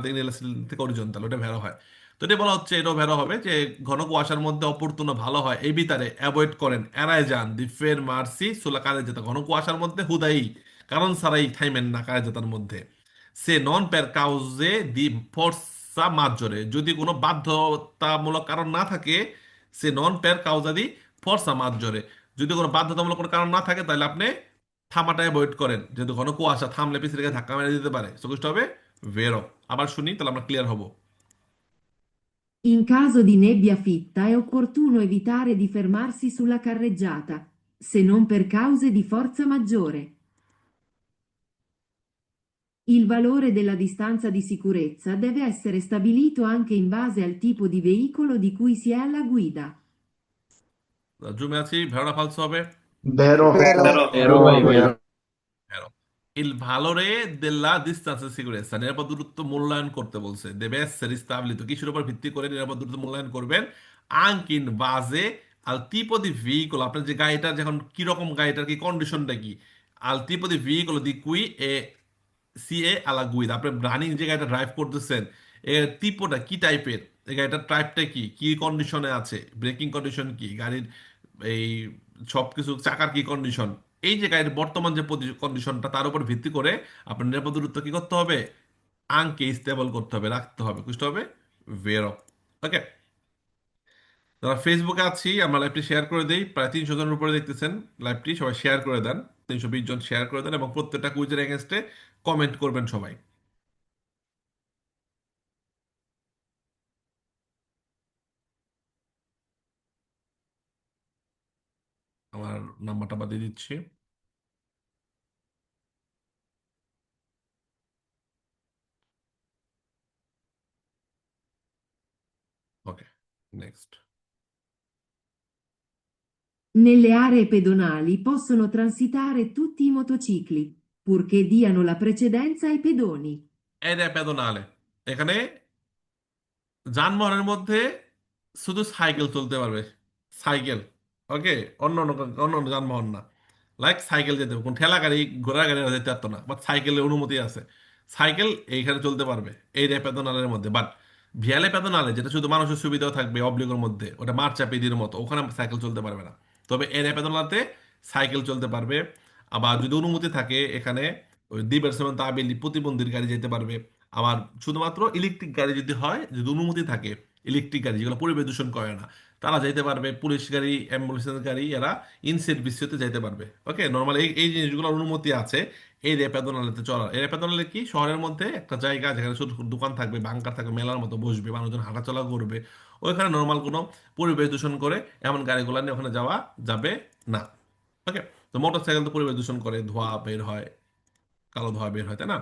থেকে অরিজন্তাল, ওটা ভেরো হয়। তো এটা বলা হচ্ছে, এটাও ভেরো হবে যে ঘন কুয়াশার মধ্যে অপরতুন ভালো হয়, এই বিতারে অ্যাভয়েড করেন, এড়ায় যান, দি ফের মার্সি সোলা কাজে যেতে, ঘন কুয়াশার মধ্যে হুদাই কারণ ছাড়াই থাইমেন না কাজে যেতার মধ্যে। সে নন পের কাউজে দি ফোর্সা মাজ্জরে, যদি কোনো বাধ্যতামূলক কারণ না থাকে, সে নন পের কাউজা দি ফোর্সা মাজ্জরে, যদি কোনো বাধ্যতামূলক কোনো কারণ না থাকে, তাহলে আপনি থামাটা অ্যাভয়েড করেন, যেহেতু ঘন কুয়াশা, থামলে পিছিয়ে রেখে ধাক্কা মেরে দিতে পারে। সো হবে ভেরো। আবার শুনি, তাহলে আমরা ক্লিয়ার হব। In caso di nebbia fitta è opportuno evitare di fermarsi sulla carreggiata, se non per cause di forza maggiore. Il valore della distanza di sicurezza deve essere stabilito anche in base al tipo di veicolo di cui si è alla guida. জুমে আছি, ভেড়া ফালসো হবে। Vero. Vero, vai, vai. Vero. Il valore della distanza di sicurezza, নিরাপদ দূরত্ব মূল্যায়ন করতে বলছে। deve essere stabilito, কিসের উপর ভিত্তি করে নিরাপদ দূরত্ব মূল্যায়ন করবেন? anche in base al tipo di veicolo, আপনার যে গাড়িটার যখন কিরকম গাড়িটার কি কন্ডিশনটা কি, al tipo di veicolo di cui সি এ alla guida, আপনি রানিং যে গাড়িটা ড্রাইভ করতেছেন এর টিপোটা কি টাইপের, এই গাড়িটার টাইপটা কি, কি কন্ডিশনে আছে, ব্রেকিং কন্ডিশন কি, গাড়ির এই সবকিছু চাকার কি কন্ডিশন, এই যে গাড়ির বর্তমান যে কন্ডিশনটা তার উপর ভিত্তি করে আপনার নিরাপদ দূরত্ব কি করতে হবে? আঙ্কে স্টেবল করতে হবে, রাখতে হবে, বুঝতে হবে। ভেরো। ওকে, যারা ফেসবুকে আছি আমরা লাইভটি শেয়ার করে দিই, প্রায় 300 জনের উপরে দেখতেছেন লাইভটি, সবাই শেয়ার করে দেন, 320 জন শেয়ার করে দেন এবং প্রত্যেকটা কুইজের এগেনস্টে কমেন্ট করবেন সবাই। আমার নাম্বারটা বাদ দিয়ে দিচ্ছি। ওকে, next. Nelle aree pedonali possono transitare tutti i motocicli, purché diano la precedenza ai pedoni. এই যে পেদোনালে, এখানে যানবাহনের মধ্যে শুধু সাইকেল চলতে পারবে, সাইকেল। ওকে, অন্য অন্য অন্য অন্য যানবাহন না, লাইক সাইকেল যেতে পারবে, কোন ঠেলা গাড়ি ঘোড়া গাড়ি যেতে পারতো না, বাট সাইকেলের অনুমতি আছে, সাইকেল এইখানে চলতে পারবে এই পেদোনালের মধ্যে। বাট ভিয়ালে পেদোনালে যেটা শুধু মানুষের সুবিধাও থাকবে অবলিগের মধ্যে, ওটা মার্চা পেদির মতো, ওখানে সাইকেল চলতে পারবে না। তবে এই পেদোনালাতে সাইকেল চলতে পারবে। আবার যদি অনুমতি থাকে এখানে ওই দিবের তাবিল প্রতিবন্ধীর গাড়ি যেতে পারবে। আবার শুধুমাত্র ইলেকট্রিক গাড়ি যদি হয়, যদি অনুমতি থাকে, ইলেকট্রিক গাড়ি যেগুলো পরিবেশ দূষণ করে না তারা যাইতে পারবে, পুলিশ গাড়ি অ্যাম্বুলেন্সের গাড়ি এরা ইন সার্ভিসতে যাইতে পারবে। ওকে, নর্মাল এই এই জিনিসগুলোর অনুমতি আছে এই রেপাদনালিতে চলার। এই রেপাদনালি কি শহরের মধ্যে একটা জায়গা যেখানে শুধু দোকান থাকবে, বাংকার থাকবে, মেলার মতো বসবে, মানুষজন হাঁটাচলা করবে, ওইখানে নর্মাল কোনো পরিবেশ দূষণ করে এমন গাড়িগুলো নিয়ে ওখানে যাওয়া যাবে না। ওকে, তো মোটর সাইকেল তো পরিবেশ দূষণ করে, ধোঁয়া বের হয়, কালো ধোঁয়া বের হয়, তাই না?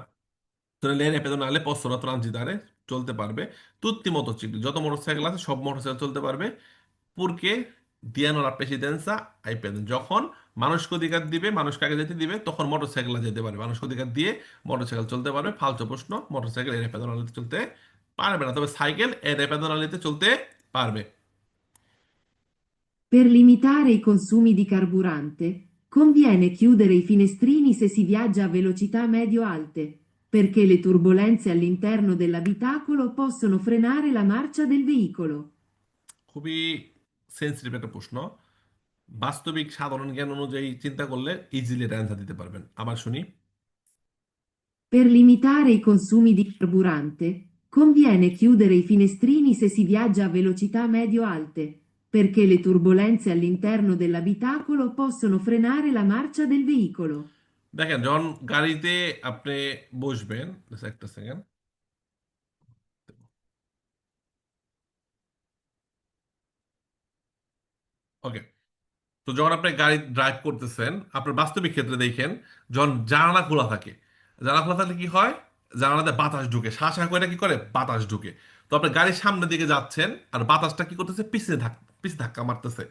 তো le pedonali possono transitare, চলতে পারবে tutti i motocicli, যত মোটরসাইকেল আছে সব মোটরসাইকেল চলতে পারবে, purché diano la precedenza ai pedoni, যখন মানুষকে অধিকার দিবে, মানুষকে আগে যেতে দিবে, তখন মোটরসাইকেল যেতে পারবে, মানুষকে অধিকার দিয়ে মোটরসাইকেল চলতে পারবে। ফালতু প্রশ্ন, মোটরসাইকেল এর পেদোনালিতে চলতে পারবে না, তবে সাইকেল এর পেদোনালিতে চলতে পারবে। Per limitare i consumi di carburante, conviene chiudere i finestrini se si viaggia a velocità medio-alte, perché le turbolenze all'interno dell'abitacolo possono frenare la marcia del veicolo. খুবই সেন্সিটিভ একটা প্রশ্ন, বাস্তবিক সাধারণ জ্ঞান অনুযায়ী চিন্তা করলে ইজিলি এটা অ্যান্সার দিতে পারবেন। আবার শুনি। Per limitare i consumi di carburante, conviene chiudere i finestrini se si viaggia a velocità medio-alte, perché le turbolenze all'interno dell'abitacolo possono frenare la marcia del veicolo. দেখেন, যখন গাড়িতে আপনি বসবেন, just একটা সেকেন্ড। ওকে, তো যখন আপনি গাড়ি ড্রাইভ করতেছেন আপনার বাস্তবিক ক্ষেত্রে দেখেন, যখন জানালা খোলা থাকে, জানালা খোলা থাকলে কি হয়, জানালাতে বাতাস ঢুকে, শ্বাস করে কি করে, বাতাস ঢুকে। তো আপনি গাড়ির সামনের দিকে যাচ্ছেন আর বাতাসটা কি করতেছে, পিছনে ধাক্কা মারতেছে,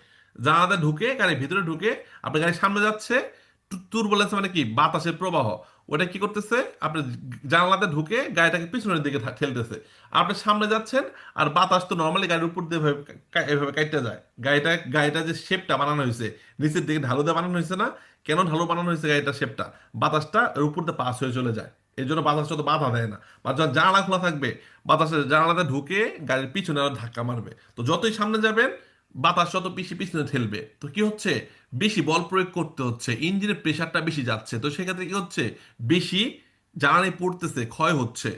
জানালাতে ঢুকে, গাড়ির ভিতরে ঢুকে, আপনার গাড়ির সামনে যাচ্ছে, তুরবুলেন্স মানে কি, বাতাসের প্রবাহ, ওটা কি করতেছে, আপনার জানালাতে ঢুকে গাড়িটাকে পিছনের দিকে ঠেলতেছে। আপনি সামনে যাচ্ছেন আর বাতাস তো নর্মালি গাড়ির উপর দিয়ে এভাবে কাটতে যায়, গাড়িটা যে শেপটা বানানো হয়েছে নিচের দিকে ঢালু দিয়ে বানানো হয়েছে না, কেন ঢালু বানানো হয়েছে গাড়িটার শেপটা, বাতাসটা এর উপর দিয়ে পাস হয়ে চলে যায়, এই জন্য বাতাসটা তো বাধা দেয় না। বা যখন জানালা খোলা থাকবে বাতাসের জানালাতে ঢুকে গাড়ির পিছনে আরো ধাক্কা মারবে, তো যতই সামনে যাবেন বাতাস যত বেশি পিছনে ঠেলবে, তো কি হচ্ছে, বেশি বল প্রয়োগ করতে হচ্ছে, ইঞ্জিনের প্রেশারটা বেশি যাচ্ছে, তো সেক্ষেত্রে কি হচ্ছে, বেশি জ্বালানি পড়তেছে, ক্ষয় হচ্ছে,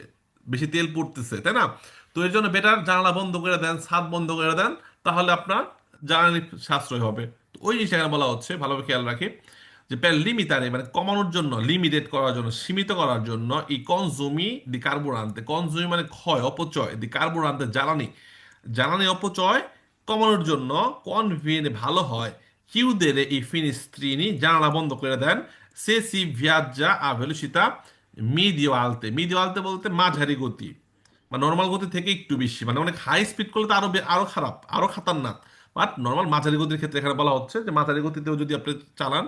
বেশি তেল পড়তেছে, তাই না? তো এর জন্য বেটার জানালা বন্ধ করে দেন, ছাদ বন্ধ করে দেন, তাহলে আপনার জ্বালানি সাশ্রয় হবে। তো ওই জিনিসটা এখানে বলা হচ্ছে, ভালোভাবে খেয়াল রাখি যে per limitare মানে কমানোর জন্য, লিমিটেড করার জন্য, সীমিত করার জন্য, এই কনজুমি দি কার্বুরান্তে, কনজুমি মানে ক্ষয়, অপচয়, দি কার্বুরান্তে জ্বালানি, জ্বালানি অপচয় কমানোর জন্য কনভিয়েন্ট ভালো হয় chiudere i finestrini, জানালা বন্ধ করে দেন, se si viaggia a velocità medio alte, medio alte বলতে মাঝারি গতি, মানে নর্মাল গতি থেকে একটু বেশি, মানে অনেক হাই স্পিড করলে তো আরো আরো খারাপ, আরো খাতারনাক। বাট নর্মাল মাঝারি গতির ক্ষেত্রে এখানে বলা হচ্ছে যে মাঝারি গতিতেও যদি আপনি চালান,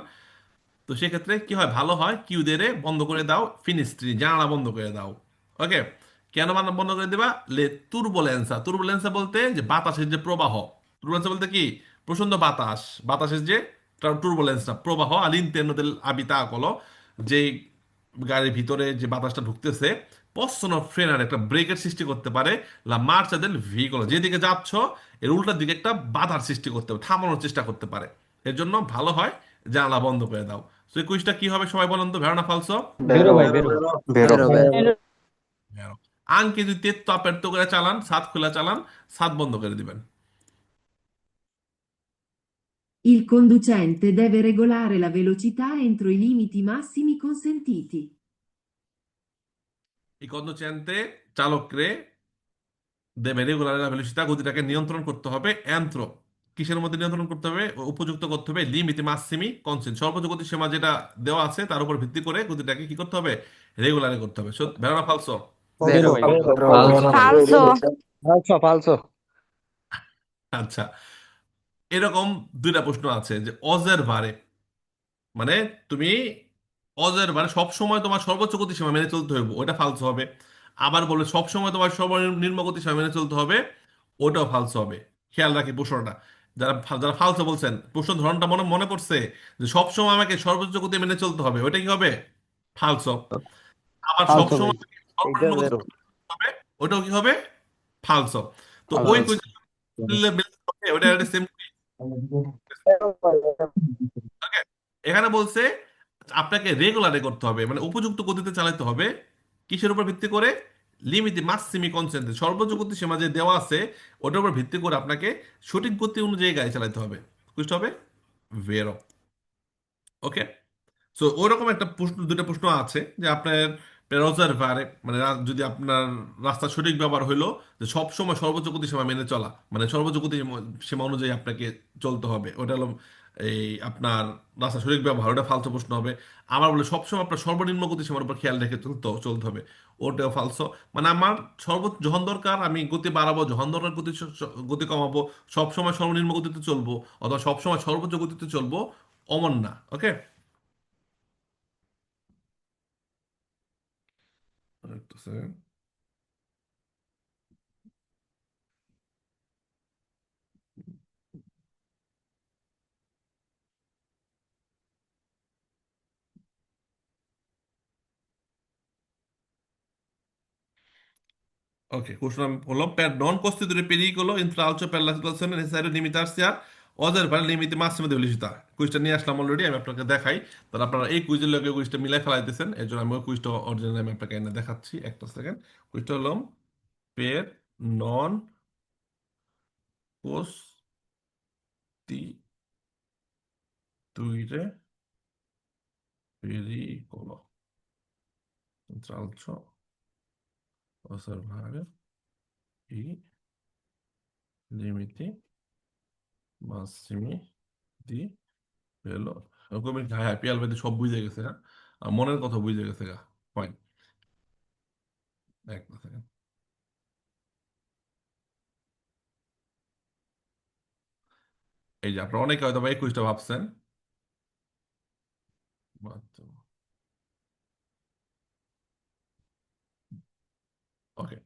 তো সেক্ষেত্রে কি হয়, ভালো হয়, কিউদেরে বন্ধ করে দাও, ফিনিস্ট্রি জানালা বন্ধ করে দাও। ওকে, কেন বন্ধ করে দেবা? লে তুর্বুলেন্সা, তুর্বুলেন্সা বলতে যে বাতাসের যে প্রবাহ, তুর্বুলেন্সা বলতে কি, প্রচন্ড বাতাস, বাতাসের যে তুর্বুলেন্সটা প্রবাহ, all'interno del abitacolo, যে গাড়ির ভিতরে যে বাতাসটা ঢুকতেছে, possono frenare, একটা ব্রেকের সৃষ্টি করতে পারে, লা মার্চা দেল ভেহিকল, যেদিকে যাচ্ছ এর উল্টার দিকে একটা বাধার সৃষ্টি করতে পারে, থামানোর চেষ্টা করতে পারে। এর জন্য ভালো হয় জানালা বন্ধ করে দাও। তো এই কুইজটা কি হবে সবাই বলেন তো, ভেরো না ফালসো? Vero vai, vero. Vero. ভেরো। আঙ্কে যদি তেত্তো আপারতো করে চালান, সাত খোলা চালান, সাত বন্ধ করে দিবেন। Il conducente deve regolare la velocità entro i limiti massimi consentiti. এই কন্ডুচেন্তে চালকরে দেবে রেগুলার ভেলোসিটি, গতিটাকে নিয়ন্ত্রণ করতে হবে, এন্ত্র কিসের মধ্যে নিয়ন্ত্রণ করতে হবে, উপযুক্ত করতে হবে, লিমিটি মাসিমি কনসেন্ট, সর্বোচ্চ গতি সীমা যেটা দেওয়া আছে তার উপর ভিত্তি করে গতিটাকে কি করতে হবে, রেগুলারে করতে হবে। ভেরো না ফালসো? Vero vai, vero. Falso. Falso, falso. আচ্ছা, এরকম দুইটা প্রশ্ন আছে যে অজের ভারে, মানে তুমি অজের ভারে সবসময় তোমার সর্বোচ্চ গতি সীমা মেনে চলতে হবে, ওটা ফালসো হবে। আবার বলে সবসময় তোমার সর্বনিম্ন গতি সীমা মেনে চলতে হবে, ওটাও ফালসো হবে। খেয়াল রাখি প্রশ্নটা, যারা যারা ফালসো বলছেন, প্রশ্ন ধরনটা মনে মনে পড়ছে যে সবসময় আমাকে সর্বোচ্চ গতি মেনে চলতে হবে, ওটা কি হবে? ফালসো। আবার Falso সবসময় vai. আমাকে সর্বনিম্ন গতি Vero. হবে, ওটাও কি হবে? ফালসো। তো ওই Falso. ওটা সেম। ওকে, এখানে বলছে আপনাকে রেগুলারে করতে হবে, মানে উপযুক্ত গতিতে চালাতে হবে। কিসের উপর ভিত্তি করে? লিমিটি মাসিমি কনসেন্ট্রে, সর্বোচ্চ গতি সীমা যে দেওয়া আছে ওটার উপর ভিত্তি করে আপনাকে সঠিক গতি অনুযায়ী গাড়ি চালাতে হবে। বুঝতে হবে? ভেরো। ওকে, সো ওরকম একটা প্রশ্ন, দুটো প্রশ্ন আছে যে আপনার পেরোজার ভারে, মানে যদি আপনার রাস্তা সঠিক ব্যবহার হইলো, যে সব সময় সর্বোচ্চ গতি সীমা মেনে চলা, মানে সর্বোচ্চ গতি সীমা অনুযায়ী আপনাকে চলতে হবে, ওটা হলো এই আপনার রাস্তা সঠিক ব্যবহার, ওটা ফালতু প্রশ্ন হবে। আমার বলে সবসময় আপনার সর্বনিম্ন গতি সীমার উপর খেয়াল রেখে চলতে হবে, ওটাও ফালসো। মানে আমার যখন দরকার আমি গতি বাড়াবো, যখন দরকার গতি কমাবো, সবসময় সর্বনিম্ন গতিতে চলবো অথবা সবসময় সর্বোচ্চ গতিতে চলবো, অমন না। ওকে, একটা second. Ok, questo per non costituire pericolo, intralcio per la situazione è necessario limitarsi a osservare il limite massimo di velocità। কুইজটা নিয়ে আসলাম অলরেডি, আমি আপনাকে দেখাই, তাহলে আপনারা এই কুইজের লগে কুইজটা মিলাই ফেলাইতেছেন, এর জন্য আমি ওই কুইজটা অরিজিনাল আমি আপনাকে এনে দেখাচ্ছি, একটা সেকেন্ড। কুইজটা হলো per non costituire pericolo, intralcio, osservare i limiti massimi di পেলো, ওরকম হ্যাঁ, পিয়াল ভাই তো সব বুঝে গেছে, হ্যাঁ, আর মনের কথা বুঝে গেছে গা। ফাইন, এক সেকেন্ড। এই যে আপনারা অনেকে হয়তো বা এই কুইজটা ভাবছেন, ওকে,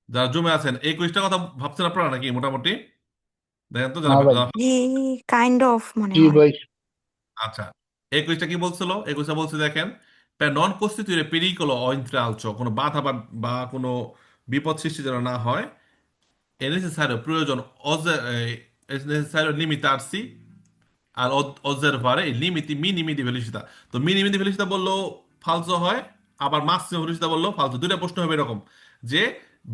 যারা জমে আছেন এই কুইজটার কথা ভাবছেন আপনারা নাকি মোটামুটি? দেখেন তো যারা हाँ भाई। যারা- কাইন্ড অফ মনে जी হয়। भाई। আচ্ছা, এই কুইজটা কি বলছিল? এই কুইজটা বলছে দেখেন, নন কস্টিটিউরে পেরিকলো ও ইন্ট্রালচো, কোনো বাধা বা কোনো বিপদ সৃষ্টি যেন না হয়, এ নেসেসারিও প্রয়োজন, es necesario limitarsi R osservare i limiti minimi di velocità। তো মিনিমি দি velocità বললেও ফালতু হয়, আবার মাসিমম velocità বললেও ফালতু, দুইটা প্রশ্ন হবে এরকম যে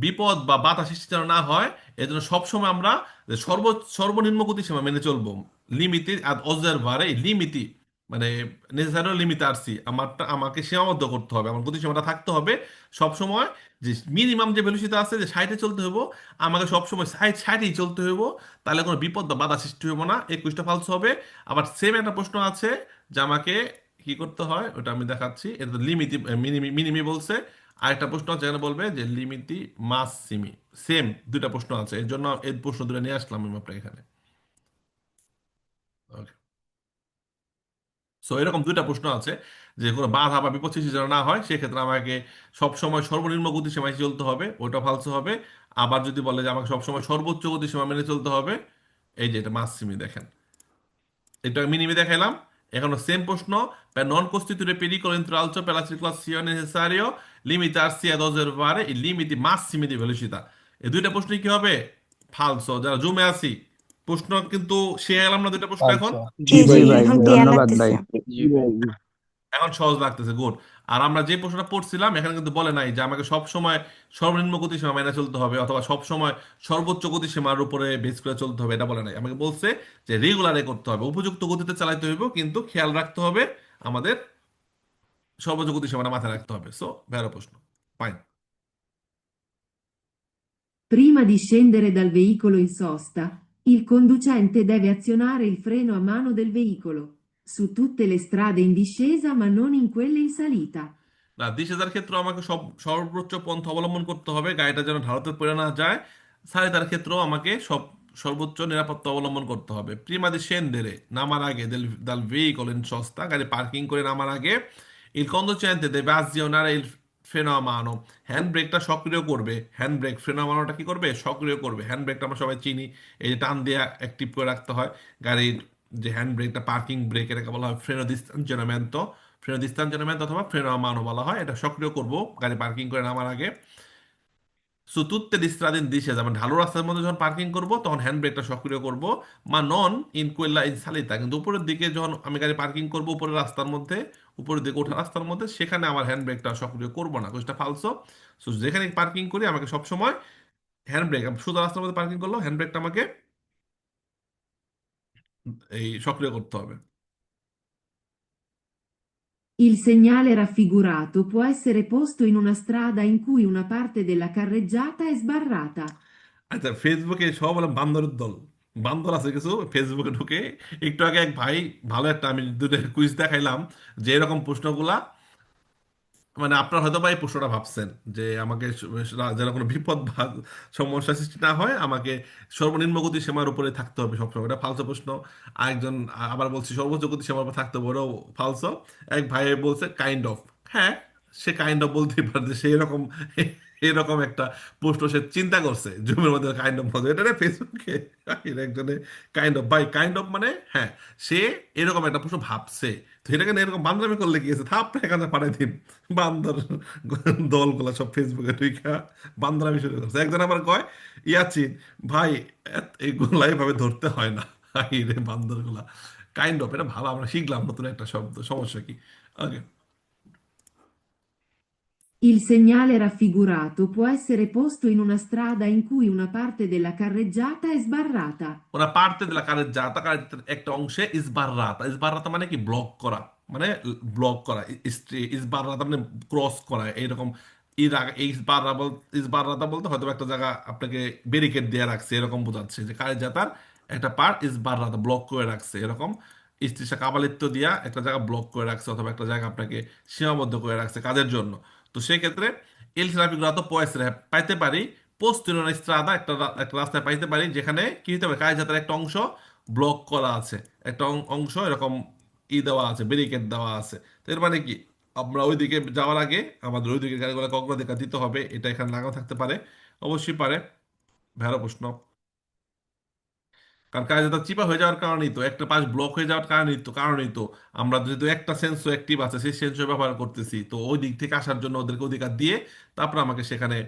বিপদ বা বাধা সৃষ্টি যেন না হয়, এজন্য সবসময় আমরা যে সর্বনিম্ন গতি সীমা মেনে চলবো, লিমিটি আর osservare i limiti মানে নেসেসারি লিমিটারসি আমাকে সীমাবদ্ধ করতে হবে, আমার গতিসীমাটা থাকতে হবে সব সময়, যে মিনিমাম যে ভেলোসিটি আছে যে 60-এ চলতে হইব, আমাকে সব সময় 60-60-এই চলতে হইব, তাহলে কোনো বিপদ বা বাধা সৃষ্টি হইব না, 21টা ফালস হবে। আবার সেম একটা প্রশ্ন আছে যে আমাকে কি করতে হয়, ওটা আমি দেখাচ্ছি, এটা লিমিটি মিনিমি মিনিমি বলছে। আরেকটা প্রশ্ন আছে এখানে বলবে যে লিমিটি মাসিমি। সেম দুইটা প্রশ্ন আছে, এর জন্য এই প্রশ্ন দুটো নিয়ে আসলাম আমি আপনার এখানে। Okay. সো এরকম দুইটা প্রশ্ন আছে, যে কোনো বাধা বা বিপদ সৃষ্টি যেন না হয় সেক্ষেত্রে আমাকে সবসময় সর্বনিম্ন গতিসীমায় চলতে হবে, ওটা ফালসো হবে। আবার যদি বলে যে আমাকে সবসময় সর্বোচ্চ গতিসীমা মেনে চলতে হবে, এই যে এটা মাসিমি দেখেন, এটা মিনিমি দেখাইলাম। এখন সেম প্রশ্ন, per non costituire pericolo intralcio per la circolazione necessario limitarsi ad osservare i limiti massimi di velocità। এই দুইটা প্রশ্নই কি হবে, ফালসো। যারা জুমে আছি, প্রশ্ন কিন্তু শিখে গেলাম না দুইটা প্রশ্ন এখন। ফালসো। জি জি জি ভাই, এখন ক্লিয়ার ধন্যবাদ ভাই। লাগতেছে। জি ভাই। এখন সহজ লাগতেছে, গুড। আর আমরা যে প্রশ্নটা পড়ছিলাম এখানে কিন্তু বলে নাই যে আমাকে সব সময় সর্বনিম্ন গতিসীমা মেনে চলতে হবে অথবা সব সময় সর্বোচ্চ গতিসীমার উপরে বেস করে চলতে হবে, এটা বলে নাই। আমাকে বলছে যে রেগুলারে করতে হবে, উপযুক্ত গতিতে চালাতে হইব, কিন্তু খেয়াল রাখতে হবে আমাদের সর্বোচ্চ গতিসীমাটা মাথায় রাখতে হবে। সো ভেরো প্রশ্ন, fine. Prima di scendere dal veicolo in sosta, il conducente deve azionare il freno a mano del veicolo, su tutte le strade in discesa ma non in quelle in salita. না, দিশেহারার ক্ষেত্রে আমাকে সর্বোচ্চ পন্থা অবলম্বন করতে হবে, গাড়িটা যেন ঢালতে পড়ে না যায়। সারিতার ক্ষেত্রেও আমাকে সর্বোচ্চ নিরাপত্তা অবলম্বন করতে হবে। প্রিমা দি সেন্দেরে, নামার আগে দাল ভেহিকল ইন সস্তা, গাড়ি পার্কিং করে নামার আগে il conducente deve azionare il freno a mano, hand ব্রেকটা সক্রিয় করবে। হ্যান্ড ব্রেক, ফ্রেনো a manoটা কি করবে, সক্রিয় করবে। হ্যান্ড ব্রেকটা আমরা সবাই চিনি, এই যে টান দিয়ে অ্যাক্টিভ করে রাখতে হয় গাড়ির, যে হ্যান্ড ব্রেকটা পার্কিং ব্রেক, এটাকে বলা হয় ফ্রেনো দি স্ট্যাঞ্চনামেন্টো। ফ্রেনো দি স্ট্যাঞ্চনামেন্টো অথবা ফ্রেনো a mano বলা হয়। এটা সক্রিয় করব গাড়ি পার্কিং করে নামার আগে। সো তুত্তে দিস্ত্রাদিন দিশে, যেমন ঢালু রাস্তার মধ্যে যখন পার্কিং করব তখন হ্যান্ড ব্রেকটা সক্রিয় করব। মা নন ইন কুয়েল্লা ইন সালিতা, কিন্তু উপরের দিকে যখন আমি গাড়ি পার্কিং করব উপরের রাস্তার মধ্যে, উপরের দিকে ওঠা রাস্তার মধ্যে, সেখানে আমার হ্যান্ড ব্রেকটা সক্রিয় করব না, কোনটা ফালসো। সো যেখানে পার্কিং করি আমাকে সবসময় হ্যান্ড ব্রেক, সোজা রাস্তার মধ্যে পার্কিং করলেও হ্যান্ড ব্রেকটা আমাকে এই সক্রিয় করতে হবে। Il segnale raffigurato può essere posto in una strada in cui una parte della carreggiata è sbarrata. আচ্ছা, ফেসবুকে সব বলে বান্দরের দল, বান্দর আছে কিছু ফেসবুকে ঢুকে। একটু আগে এক ভাই, ভালো একটা আমি দুটো কুইজ দেখাইলাম, যে এরকম প্রশ্নগুলা, মানে আপনার হয়তো বা এই প্রশ্নটা ভাবছেন যে আমাকে যেন কোনো বিপদ বা সমস্যা সৃষ্টি না হয়, আমাকে সর্বনিম্ন গতি সীমার উপরে থাকতে হবে সবসময়, এটা ফালসো প্রশ্ন। আরেকজন আবার বলছি সর্বোচ্চ গতি সীমার উপরে থাকতে হবে, ওটাও ফালসো। এক ভাই বলছে কাইন্ড অফ, হ্যাঁ, সে কাইন্ড অফ বলতেই পারে যে সে এরকম এরকম একটা প্রশ্ন সে চিন্তা করছে জুমের মধ্যে কাইন্ড অফ বলছে, এটা না ফেসবুকে একজনে kind of, by kind of মানে হ্যাঁ, সে এরকম একটা প্রশ্ন ভাবছে। তো এটাকে নিয়ে এরকম বান্দরামি করলে গিয়েছে, থাপ এখানে পাঠাই দিন। বান্দর দলগুলা সব ফেসবুকে ঢুইকা বান্দরামি শুরু করছে। একজন আবার কয়, ইয়াচিন ভাই, এইগুলা এভাবে ধরতে হয় না। হাই রে বান্দরগুলা, কাইন্ড অফ, এটা ভালো, আমরা শিখলাম নতুন একটা শব্দ, সমস্যা কি। ওকে। Il segnale raffigurato può essere posto in una strada in cui una parte della carreggiata è sbarrata. ওরা পারতে দিলা কারের যাতা কারের একটা অংশে ইসবাররাতা, ইসবাররাতা মানে কি, ব্লক করা, মানে ব্লক করা। ইসবাররাতা মানে ক্রস করা এইরকম। ইসবাররাতা বলতে হয়তো একটা জায়গা আপনাকে ব্যারিকেড দিয়ে রাখছে, এরকম বোঝাচ্ছে যে কারের যাতার একটা পার্ট ইসবাররাতা ব্লক করে রাখছে, এরকম ইস্তিসা কাবালিত্ব দিয়া একটা জায়গা ব্লক করে রাখছে অথবা একটা জায়গা আপনাকে সীমাবদ্ধ করে রাখছে কাজের জন্য। তো সেক্ষেত্রে এল ট্রাফিক পয়েসরে পাইতে পারি, পোস্ট স্ট্রাদা একটা রাস্তায় পাইতে পারি যেখানে কি হতে পারে, কাজ যাত্রার একটা অংশ ব্লক করা আছে, একটা অংশ এরকম দেওয়া আছে, ব্যারিকেড দেওয়া আছে। তো এর মানে কি, আমরা ওইদিকে যাওয়ার আগে আমাদের ওইদিকে গাড়িগুলোকে অগ্রাধিকার দিতে হবে, এটা এখানে লাগানো থাকতে পারে, অবশ্যই পারে। ভেড়া প্রশ্ন। কারণ কাজ যাত্রা চিপা হয়ে যাওয়ার কারণেই তো, একটা পাশ ব্লক হয়ে যাওয়ার কারণেই তো আমরা যেহেতু একটা সেন্সর অ্যাক্টিভ আছে সেই সেন্সর ব্যবহার করতেছি, তো ওই দিক থেকে আসার জন্য ওদেরকে অধিকার দিয়ে তারপর আমাকে সেখানে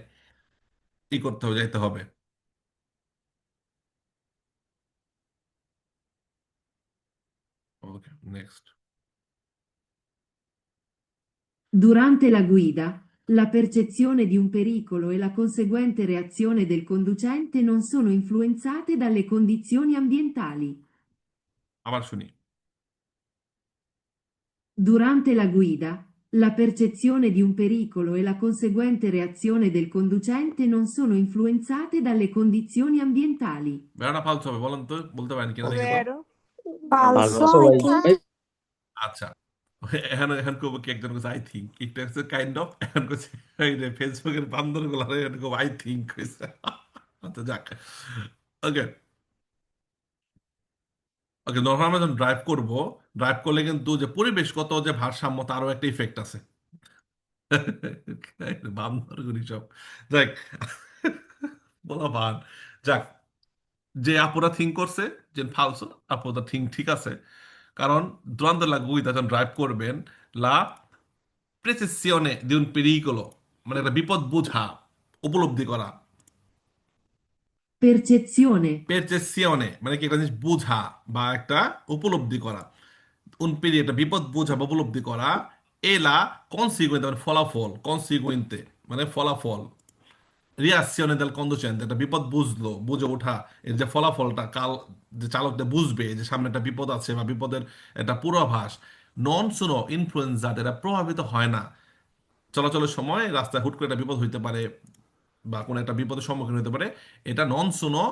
করতে হবে, যাইতে হবে। ওকে, next. Durante la guida, la percezione di un pericolo e la conseguente reazione del conducente non sono influenzate dalle condizioni ambientali. আবার শুনি। Durante la guida, la percezione di un pericolo e la conseguente reazione del conducente non sono influenzate dalle condizioni ambientali. ভেড়াটা ফালতু হবে, বলেন তো, বলতে পারেন কিনা দেখি তো। falso, Falso I ভাই think. আচ্ছা, এখন এখন কব কি একজন কাছে আই থিঙ্ক, একটা হচ্ছে কাইন্ড অফ, এখন কাছে এই যে ফেসবুকের বান্দর গুলা এখন কব আই থিঙ্ক হইছে। আচ্ছা যাক, ওকে ওকে। নর্মাল আমরা যখন ড্রাইভ করব, ড্রাইভ করলে কিন্তু যে পরিবেশগত যে ভারসাম্য তারও একটা ইফেক্ট আছে। বান্দর গুলি সব, যাক বলা ভান, যাক। যে আপুরা থিঙ্ক করছে যে ফালসো, আপুরা থিঙ্ক ঠিক আছে। কারণ durante la guida যখন ড্রাইভ করবেন, লা প্রেসিসিওনে দি un pericolo, মানে একটা বিপদ বোঝা, উপলব্ধি করা। Percezione. পেরচেসিওনে মানে কি একটা জিনিস বোঝা বা একটা উপলব্ধি করা। un pericolo একটা বিপদ বোঝা বা উপলব্ধি করা। এলা কনসিকুয়েন্তে মানে ফলাফল, কনসিকুয়েন্তে মানে ফলাফল। রিয়াকশনে দেল কন্ডুসেন্ট একটা বিপদ বুঝলো, বুঝে ওঠা, এর যে ফলাফলটা কাল যে চালকটা বুঝবে যে সামনে একটা বিপদ আছে বা বিপদের একটা পূর্বাভাস। নন সুনো ইনফ্লুয়েঞ্জা এটা প্রভাবিত হয় না। চলাচলের সময় রাস্তায় হুট করে একটা বিপদ হইতে পারে বা কোনো একটা বিপদের সম্মুখীন হতে পারে, এটা নন সুনো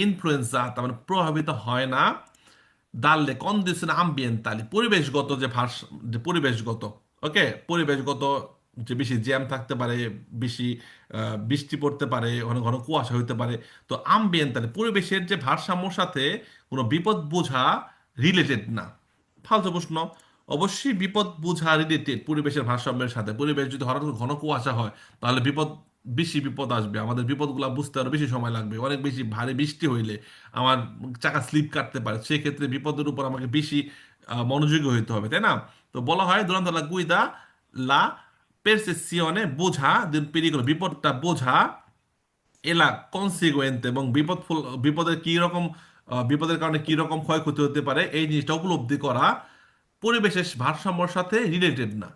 ইনফ্লুয়েঞ্জা তার মানে প্রভাবিত হয় না। দাললে কন্ডিশন আম্বিয়েন্তালি পরিবেশগত যে যে পরিবেশগত, ওকে পরিবেশগত, যে বেশি জ্যাম থাকতে পারে, বেশি বৃষ্টি পড়তে পারে, ঘন ঘন কুয়াশা হইতে পারে। তো আম্বিয়েন্তালি পরিবেশের যে ভারসাম্যর সাথে কোনো বিপদ বোঝা রিলেটেড না। ফালতু প্রশ্ন। অবশ্যই বিপদ বোঝা রিলেটেড পরিবেশের ভারসাম্যের সাথে। পরিবেশ যদি হঠাৎ করে ঘন কুয়াশা হয়, তাহলে বেশি বিপদ আসবে, আমাদের বিপদগুলো বুঝতে আরো বেশি সময় লাগবে। অনেক বেশি ভারী বৃষ্টি হইলে আমার চাকা স্লিপ কাটতে পারে, সেক্ষেত্রে বিপদের উপর আমাকে বেশি মনোযোগী হইতে হবে, তাই না? তো বলা হয় দুরান্ত লা গুইদা লা পেরসেসিওনে বোঝা দিন পেরিগুলো বিপদটা বোঝা, এলা কনসিকুয়েন্ট এবং বিপদের কি রকম বিপদের কারণে কি রকম ক্ষয়ক্ষতি হতে পারে এই জিনিসটা উপলব্ধি করা পরিবেশের ভারসাম্যর সাথে রিলেটেড না।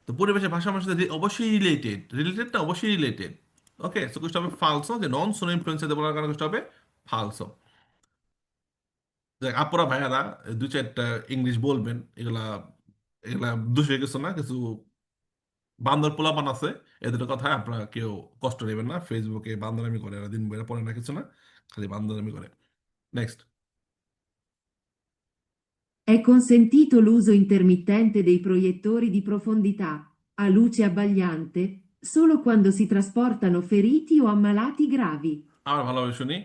তো পরিবেশের ভারসাম্যের সাথে অবশ্যই রিলেটেড, রিলেটেড না অবশ্যই রিলেটেড। ওকে, সো কোশ্চেন হবে ফালসো, যে নন সোনো ইনফ্লুয়েন্সে বলার কারণে কোশ্চেন হবে ফালসো। দেখ আপুরা ভাইয়ারা দুই চারটা ইংলিশ বলবেন, এগুলা এগুলা দোষে কিছু না, কিছু বান্দর পোলাপান আছে, এদের কথায় আপনারা কেউ কষ্ট নেবেন না। ফেসবুকে বান্দরামি করে, এরা দিন বেড়ে পড়ে না কিছু না, খালি বান্দরামি করে। Next. È consentito l'uso intermittente dei proiettori di profondità, a luce abbagliante, solo quando si trasportano feriti o ammalati gravi. আবার ভালোভাবে শুনি।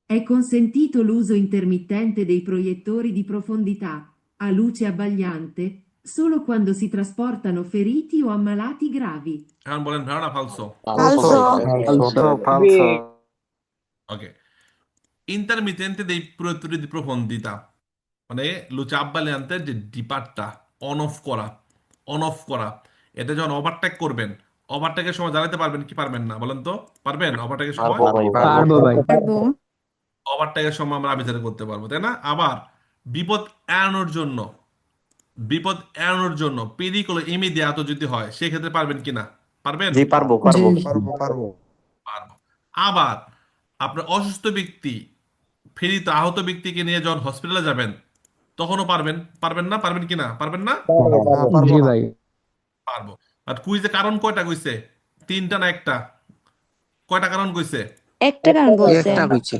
È consentito l'uso intermittente dei proiettori di profondità, a luce abbagliante, solo quando si trasportano feriti o ammalati gravi. এখন বলেন ভেড়া ফালসো। Falso. Falso. ওকে, ইন্টারমিটেন্টে দেই প্রত্যুরি দি প্রফন্দিতা, মানে লুচে আব্বালিয়ান্তের যে ডিপারটা on of করা, অন অফ করা। এটা যখন ওভারটেক করবেন, ওভারটেকের সময় জ্বালাতে পারবেন কি পারবেন না বলেন তো? পারবেন ওভারটেকের সময়? পারবো ভাই Verbo. ওভারটেকের সময় আমরা আবিষ্কার করতে পারবো, তাই না? আবার বিপদ এড়ানোর জন্য, বিপদ এড়ানোর জন্য পেরিকোলো ইমিডিয়াতো যদি হয়, সেক্ষেত্রে পারবেন কি না? পারবেন? জি পারবো পারবো জি পারবো পারবো। আবার আপনার অসুস্থ ব্যক্তি, ফেরিতে আহত ব্যক্তিকে নিয়ে যখন হসপিটালে যাবেন, তখনও পারবেন। পারবেন না? পারবেন কি না? পারবেন না? পারবো জি না ভাই পারবো। আর কুইজে কারণ কয়টা কইছে? তিনটা না একটা? কয়টা কারণ কইছে? একটা গান বলছে। একটা কইছে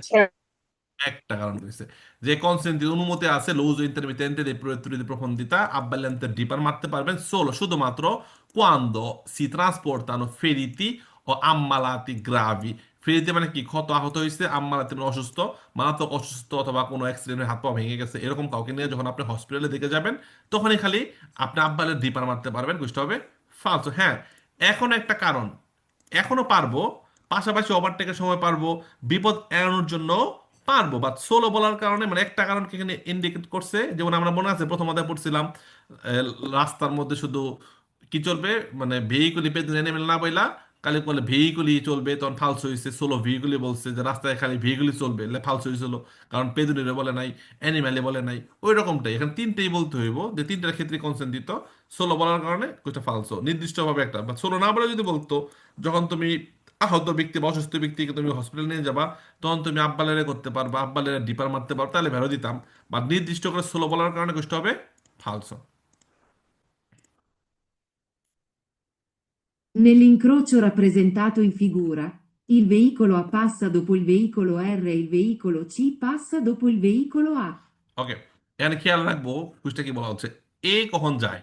একটা কারণ কইছে, যে কনসেন্ট অনুমতি আছে লৌজ ইন্টারমিটেন্টে de proiettore di profondità abbellente ডিপার মারতে পারবেন solo শুধুমাত্র quando si trasportano feriti o ammalati gravi। ফেরিতে মানে কি, ক্ষত আহত হয়েছে, আম্মালাতি মানে অসুস্থ, মারাত্মক অসুস্থ অথবা কোনো অ্যাক্সিডেন্টে হাত পা ভেঙে গেছে, এরকম কাউকে নিয়ে যখন আপনি হসপিটালে দেখে যাবেন, তখনই খালি আপনি আব্বালের ডিপার মারতে পারবেন। বুঝতে হবে ফালতু। হ্যাঁ, এখন একটা কারণ এখনো পারবো, পাশাপাশি ওভারটেকের সময় পারবো, বিপদ এড়ানোর জন্য পারবো। বাট সোলো বলার কারণে মানে একটা কারণকে এখানে ইন্ডিকেট করছে। যেমন আমরা মনে আছে প্রথম অধ্যায়ে পড়ছিলাম, রাস্তার মধ্যে শুধু কি চলবে, মানে ভেহিকুলি পেছনে এনিমেল না বইলা খালি বলে ভেহিকুলি চলবে, তখন ফালস হয়েছে। সোলো ভেহিকুলি বলছে যে রাস্তায় খালি ভেহিকুলি চলবে, ফালস হয়েছিল, কারণ পেদুনিরে বলে নাই, অ্যানিমেলে বলে নাই। ওই রকমটাই এখানে তিনটেই বলতে হইব, যে তিনটার ক্ষেত্রে কনসেন্ট দিত। সোলো বলার কারণে কোনটা ফালসো নির্দিষ্টভাবে একটা, বা সোলো না বলে যদি বলতো যখন তুমি আহত ব্যক্তি বা অসুস্থ ব্যক্তিকে তুমি হসপিটাল নিয়ে যাবা, তখন তুমি আব্বালেরে করতে পারবা, আব্বালেরে ডিপার মারতে পারো, তাহলে ভেরো দিতাম। বা নির্দিষ্ট করে সোলো বলার কারণে কষ্ট হবে ফালসো। Nell'incrocio rappresentato in figura, il veicolo A passa dopo il veicolo R e il veicolo C passa dopo il veicolo A. ওকে, এখানে খেয়াল রাখবো কুইজটা কি বলা হচ্ছে। এ কখন যায়,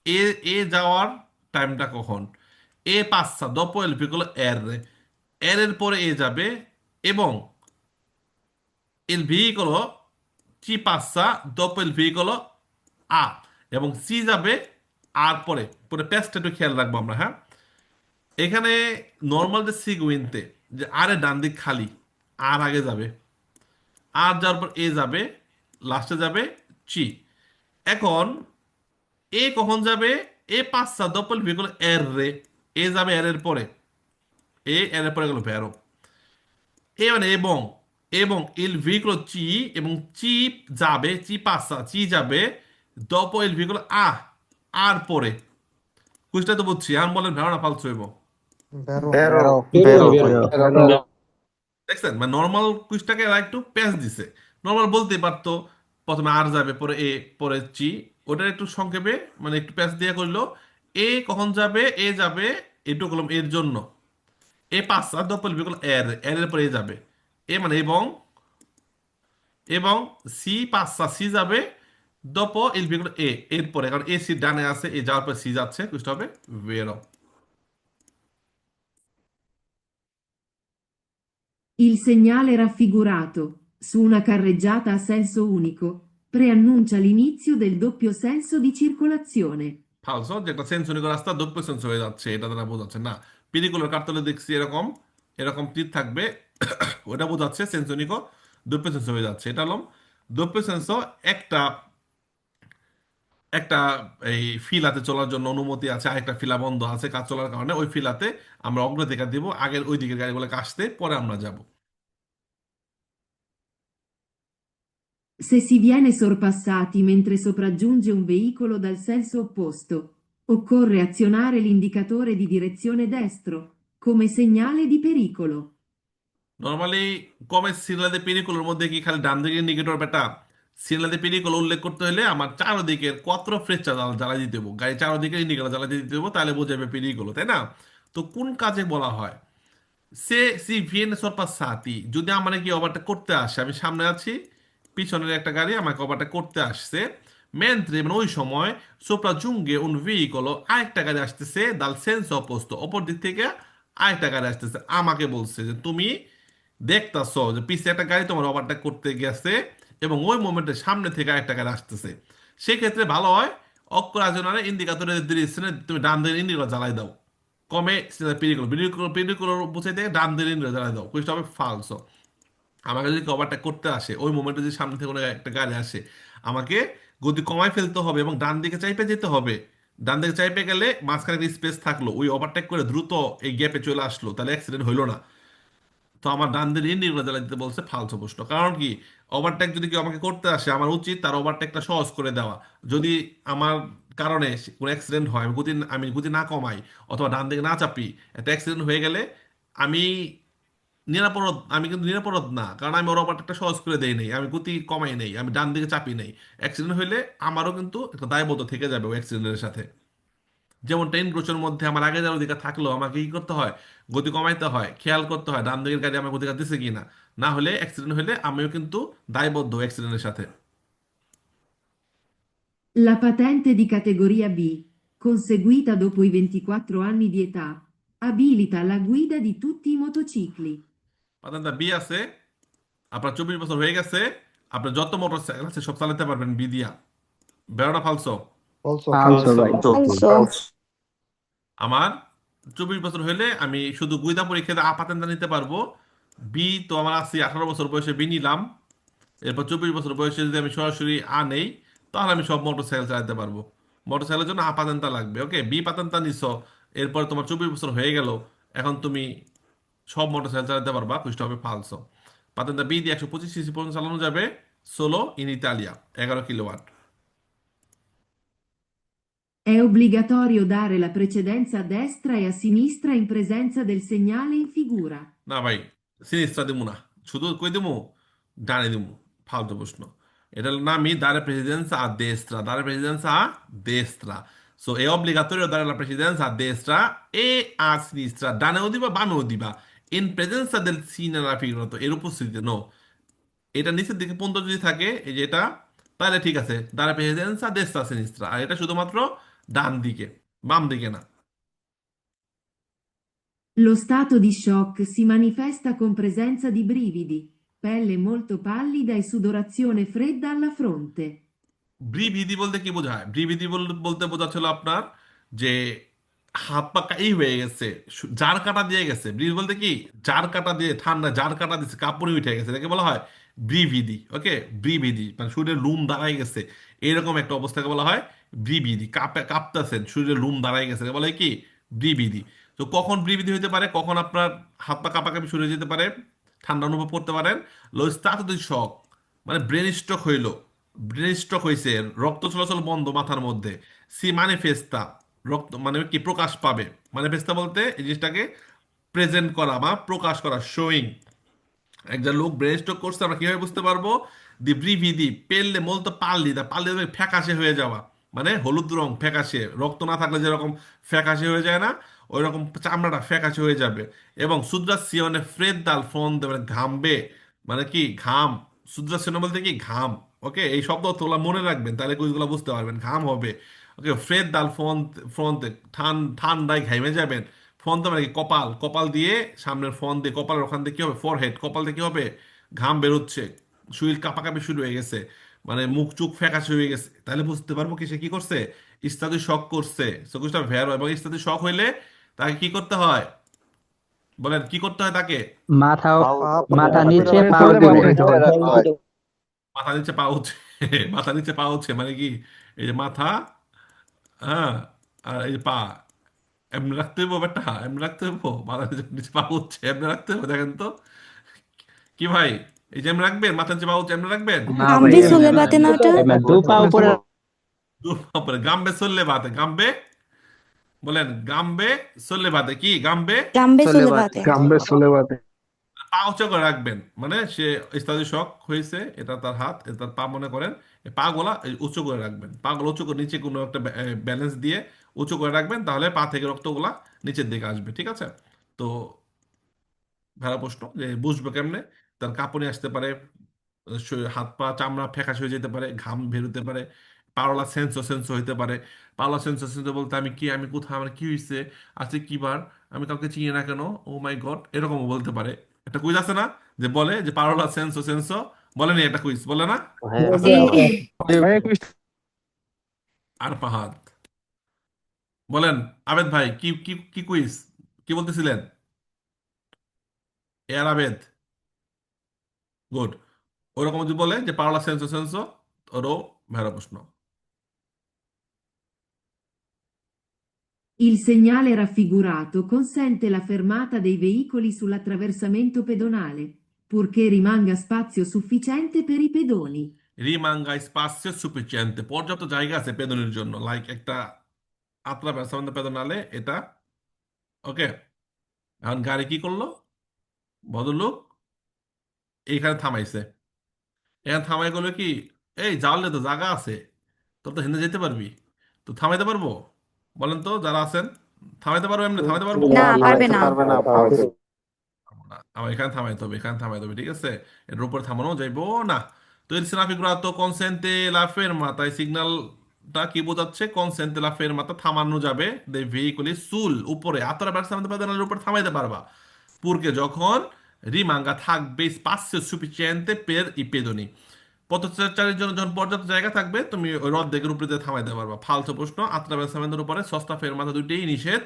এ এ যাওয়ার টাইমটা কখন। এ পাঁচটা dopo il veicolo R, R এর পরে এ যাবে, এবং il veicolo C passa dopo il veicolo A, এবং সি যাবে আর পরে। পরে প্যাচটা একটু খেয়াল রাখবো আমরা, হ্যাঁ। এখানে নর্মাল যে সিগুইনতে, যে আর এর ডান দিক খালি, আর আগে যাবে, আর যাওয়ার পর এ যাবে, লাস্টে যাবে চি। এখন এ কখন যাবে, এ পাঁচটা dopo il veicolo R, এ যাবে এর এর পরে, এ এর এর পরে গেল ভেরো, এ মানে এবং, এবং il veicolo C, এবং চি যাবে, চি পাঁচটা, চি যাবে dopo il veicolo A, আর পরে। কুইজটা তো বুঝছি, এখন বলেন ভেরো না ফালতু হইব। Vero. Vero. Vero. Vero. দেখছেন, মানে নর্মাল কুইজটাকে এরা একটু প্যাচ দিছে। নর্মাল বলতে পারতো প্রথমে আর যাবে, পরে এ, পরে চি, ওটার একটু সংক্ষেপে মানে একটু প্যাচ দিয়ে করলো। এ কখন যাবে, এ যাবে, এটুকু করলাম এর জন্য, এ পাঁচটা dopo il veicolo R, R এর পরে এ যাবে, এ মানে এবং, এবং সি পাঁচটা, সি যাবে dopo il veicolo এ, এর পরে, কারণ এ সি ডানে আছে, এ যাওয়ার পর সি যাচ্ছে, কুইজটা হবে ভেরো। Il segnale raffigurato, su una carreggiata a senso unico, preannuncia l'inizio del doppio senso di circolazione. ফালসো, যেটা সেন্সরিক রাস্তা doppio সেন্স হয়ে যাচ্ছে, এটা দ্বারা বোঝাচ্ছে না। পিরিকুলার কার্তলে দেখছি এরকম এরকম তীর থাকবে, ওটা বোঝাচ্ছে সেন্সরিক doppio সেন্স হয়ে যাচ্ছে। এটা হলো doppio সেন্স, একটা একটা এই ফিলাতে চলার জন্য অনুমতি আছে, আরেকটা ফিলা বন্ধ আছে কাজ চলার কারণে, ওই ফিলাতে আমরা অগ্রাধিকার দিব, আগের ওই দিকের গাড়িগুলোকে আসতে, পরে আমরা যাব। Se si viene sorpassati mentre sopraggiunge un veicolo dal senso opposto, occorre azionare l'indicatore di direzione destro, come segnale di pericolo. Normally কমে সিগনালে পেরিকুলোর মধ্যে কি খালি ডান দিকে ইন্ডিকেটর বেটা? সিগনালে পেরিকুল উল্লেখ করতে হলে আমার চারদিকের কত ফ্রেশটা জ্বালা দিতে হবো, গাড়ি চারদিকে ইন্ডিকেটর জ্বালা দিতে হবো, তাহলে বোঝাবে পেরিকুলো, তাই না? তো কোন কাজে বলা হয় সে সি ভিয়েনে সরপাসাতি, যদি আমার কি ওভারটেক করতে আসে, আমি সামনে আছি, পিছনের একটা গাড়ি আমাকে ওভারটেক করতে আসছে, মেন্ত্রে মানে ওই সময় সোপ্রা জুঙ্গে উন ভেহিকল, আরেকটা গাড়ি আসতেছে দাল সেন্স অপোস্ত, অপর দিক থেকে আরেকটা গাড়ি আসতেছে, আমাকে বলছে যে তুমি দেখতাছো যে পিছে একটা গাড়ি তোমার ওভারটেক করতে গেছে, এবং ওই মোমেন্টে সামনে থেকে আরেকটা গাড়ি আসতেছে। সেক্ষেত্রে ভালো হয় অক্রাজনারে ইন্ডিকেটরের ডিরেকশনে তুমি ডান দিকে ইন্ডিকেটর জ্বালাই দাও, কমে পেরিকুলো পেরিকুলো পেরিকুলো বুঝাইতে ডান দিকে ইন্ডিকেটর জ্বালাই দাও, কুইজটা হবে ফালসো। আমাকে যদি ওভারটেক করতে আসে, ওই মোমেন্টে যদি সামনে থেকে কোনো একটা গাড়ি আসে, আমাকে গতি কমায় ফেলতে হবে এবং ডান দিকে চাইপে যেতে হবে। ডান দিকে চাইপে গেলে মাঝখানে একটা স্পেস থাকলো, ওই ওভারটেক করে দ্রুত এই গ্যাপে চলে আসলো, তাহলে অ্যাক্সিডেন্ট হইলো না। তো আমার ডান দিকে ইন্ডিকেটর জ্বালাই দিতে বলছে, ফালতু প্রশ্ন। কারণ কি, ওভারটেক যদি কেউ আমাকে করতে আসে, আমার উচিত তার ওভারটেকটা সহজ করে দেওয়া। যদি আমার কারণে কোনো অ্যাক্সিডেন্ট হয়, আমি গতি না কমাই অথবা ডান দিকে না চাপি, একটা অ্যাক্সিডেন্ট হয়ে গেলে আমি আমি কিন্তু নিরাপরাধ না, কারণ আমি ওর ওভারটেকটা সহজ করে দেই নাই, আমি গতি কমাই নেই, আমি ডান দিকে চাপি নেই। অ্যাক্সিডেন্ট হইলে আমারও কিন্তু একটা দায়বদ্ধ থেকে যাবে ওই অ্যাক্সিডেন্টের সাথে। যেমন ট্রেন ক্রোচের মধ্যে আমার আগে যাওয়ার দিকে থাকলেও আমাকে কি করতে হয়, গতি কমাইতে হয়, খেয়াল করতে হয় ডান দিকের গাড়ি আমার গতিকার দিচ্ছে কিনা, না হলে অ্যাক্সিডেন্ট হলে আমিও কিন্তু দায়বদ্ধ অ্যাক্সিডেন্টের সাথে। La patente di categoria B, conseguita dopo i 24 anni di età, abilita la guida di tutti i motocicli. পাতানটা বি আছে, আপনার 24 বছর হয়ে গেছে, আপনার যত মোটর সাইকেল আছে সব চালাতে পারবেন বি দিয়া। বেরোনা ফালসো। Falso. Falso, vai. Falso. আমার 24 বছর হলে আমি শুধু গুইদা পরীক্ষাতে আ পাতেনটা নিতে পারবো। বি তো আমার আছে, 18 বছর বয়সে বি নিলাম, এরপর 24 বছর বয়সে যদি আমি সরাসরি আ নেই, তাহলে আমি সব মোটর সাইকেল চালাতে পারবো। মোটর সাইকেলের জন্য আ পাতেনটা লাগবে, ওকে। বি পাতেনটা নিছো, এরপর তোমার 24 বছর হয়ে গেল, এখন তুমি সব মোটর সাইকেল চালাতে পারবা, কুইজটা হবে ফালসো। পাতেনটা বি দিয়ে 125 সিসি পর্যন্ত চালানো যাবে, সোলো ইন ইতালিয়া, 11 kilowatt. È obbligatorio dare la precedenza a destra e a sinistra in presenza del segnale in figura. না ভাই, সিরিজটা দিমু না, শুধু কই দিমু, ডানে দিমু, ফালতু প্রশ্ন। এটা হলো নামই দারে প্রেসিডেন্সা আ দেস্ত্রা, দারে প্রেসিডেন্সা আ দেস্ত্রা। So è obbligatorio dare la precedenza a destra e a sinistra, ডানেও দিবা বামেও দিবা, in presenza del sine raffigurato, এর উপস্থিতিতে নো। এটা নিচের দিকে পর্যন্ত যদি থাকে এই যে এটা, তাহলে ঠিক আছে, dare precedenza destra sinistra, আর এটা শুধুমাত্র ডান দিকে, বাম দিকে না। Lo stato di shock si manifesta con presenza di brividi, pelle molto pallida e sudorazione fredda alla fronte. ব্রিভিদি বলতে কি বোঝায়? ব্রিভিদি বলতে বোঝাচ্ছিল আপনার যে হাত পা হয়ে গেছে, জার কাটা দিয়ে গেছে। ব্রিজ বলতে কি, জার কাটা দিয়ে, ঠান্ডা জার কাটা দিচ্ছে, কাঁপুনি উঠে গেছে, এটাকে বলা হয় ব্রিভিদি। ওকে, ব্রিভিদি মানে শরীরের লুম দাঁড়ায় গেছে, এরকম একটা অবস্থাকে বলা হয় ব্রিভিদি। কাঁপতেছেন, শরীরের লুম দাঁড়ায় গেছে, এটাকে বলা হয় কি, ব্রিভিদি। তো কখন ব্রিভিদি হতে পারে, কখন আপনার হাত পা কাঁপাকাঁপি শুরু হয়ে যেতে পারে, ঠান্ডা অনুভব করতে পারেন? লো স্টার্ট দি শক, মানে ব্রেন স্ট্রোক হইলো, ব্রেন স্ট্রোক হয়েছে, রক্ত চলাচল বন্ধ মাথার মধ্যে। সি ম্যানিফেস্তা, রক্ত মানে কি, প্রকাশ পাবে। ম্যানিফেস্তা বলতে এই জিনিসটাকে প্রেজেন্ট করা বা প্রকাশ করা, শোয়িং। একজন লোক ব্রেন স্ট্রোক করছে, আমরা কিভাবে বুঝতে পারবো? দি ব্রিভিদি পেললে বলতে পাল্লি, দা পাল্লি মানে ফ্যাকাশে হয়ে যাওয়া, মানে হলুদ রং ফ্যাকাশে, রক্ত না থাকলে যেরকম ফ্যাকাশে হয়ে যায় না, ওই রকম চামড়াটা ফ্যাকাশে হয়ে যাবে। এবং সুদ্রাসিয়নে ফ্রেদ দাল ফোন মানে ঘামবে, মানে কি ঘাম, সুদ্রাসিয়নে বলতে কি ঘাম। ওকে, এই শব্দ তোলা মনে রাখবেন, তাহলে কুইজগুলো বুঝতে পারবেন, ঘাম হবে। ওকে, ফ্রেদ দাল ফোন, ফ্রন্টে ঠান্ডায় ঘামে যাবেন। ফোন তো মানে কি, কপাল, কপাল দিয়ে সামনের ফোন দিয়ে কপালের ওখান থেকে কি হবে, ফরহেড, কপাল থেকে কি হবে, ঘাম বেরোচ্ছে, শরীর কাঁপাকাঁপি শুরু হয়ে গেছে, মানে মুখ চুখ ফ্যাকাশে হয়ে গেছে। তাহলে বুঝতে পারবো কি সে কি করছে, ইস্তাদি শক করছে। সকুজটা ভের, এবং ইস্তাদি শক হইলে তাকে কি করতে হয়, বলেন কি করতে হয় তাকে? মাথা মাথা পাও নিচে উপরে পা তুলে উপরে। রাখতে হয়। মাথা নিচে পা উঠছে, মাথা নিচে পা উঠছে মানে কি, এই যে মাথা, হ্যাঁ, আর এই যে পা, এমনি রাখতে হইব বেটা, এমনি রাখতে হইব, মাথা নিচে নিচে পা উঠছে এমনি রাখতে হইব, দেখেন তো কি ভাই, এই যে এমনি রাখবেন, মাথা নিচে পা উঠছে এমনি রাখবেন। না ভাই, Gambe এমনি না। sollevate na ওটা? এবার দু পা উপরে। তারপরে গাম্বে সল্লে বাতে, গাম্বে, বলেন গাম্বে সল্লে বাতে, কি গাম্বে, Gambe sollevate। sollevate. Gambe sollevate. পা উঁচু করে রাখবেন, মানে সে ইস্তাদি শক হয়েছে, এটা তার হাত, এটা তার পা মনে করেন, এই পা গোলা উঁচু করে রাখবেন, পা গুলো উঁচু করে, নিচে কোনো একটা ব্যালেন্স দিয়ে উঁচু করে রাখবেন, তাহলে পা থেকে রক্তগুলা নিচের দিকে আসবে, ঠিক আছে? তো ভেড়া প্রশ্ন যে বুঝবে কেমনে, তার কাঁপুনি আসতে পারে, হাত পা চামড়া ফ্যাকাশে হয়ে যেতে পারে, ঘাম বেরোতে পারে, পারলা সেন্সো সেন্সো হইতে পারে। পারলা সেন্সো সেন্সো বলতে আমি কি, আমি কোথায়, আমার কি হয়েছে, আজকে কি বার, আমি কাউকে চিনি না কেন, ও মাই গড, এরকমও বলতে পারে। একটা কুইজ আছে না, যে বলে যে পারলা সেন্সো সেন্সো, বলেনি একটা কুইজ, বলে না, আছে না? আর ফাহাদ, বলেন, আবেদ ভাই, কি কি কি কুইজ, কি বলতেছিলেন? এ আর আবেদ, গুড। ওরকম যদি বলে যে পারলা সেন্সো সেন্সো, ওরও ভেড়া প্রশ্ন। Il segnale raffigurato consente la fermata dei veicoli sull'attraversamento pedonale, purché rimanga spazio sufficiente per i pedoni. রিমাঙ্গা স্পাসিও সুফিচিয়েন্তে, পর্যাপ্ত জায়গা আছে পেদনের জন্য, লাইক একটা আত্রা ব্যবসা পেদনালে এটা। ওকে, এখন গাড়ি কি করলো, ভদ্রলোক এইখানে থামাইছে, এখানে থামাই গেলো কি, এই জানলে তো জায়গা আছে, তোর তো হেঁটে যেতে পারবি, তো থামাইতে পারবো? বলেন তো যারা আছেন, থামাইতে পারবো, এমনি থামাইতে পারবো? না, পারবে থামাইতে না। পারবে না, পারবে। আমার এখানে থামাইতে হবে, এখানে থামাইতে হবে, ঠিক আছে? এর উপরে থামানো যাইবো না। তো il significato consente la fermata, এই সিগন্যালটা কি বোঝাচ্ছে? consente la fermata, থামানো যাবে dei veicoli sul, উপরে, attraversamento pedonale, উপরে থামাইতে পারবা, পুরকে যখন রিমাঙ্গা থাকবে spazio sufficiente per i pedoni, পথচারীর জন্য যখন পর্যাপ্ত জায়গা থাকবে, তুমি ওই রদ দেখের উপরে দিয়ে থামাইতে পারবা। ফালতু প্রশ্ন, attraversamento উপরে সস্তা ফেরমাতা দুইটাই নিষেধ,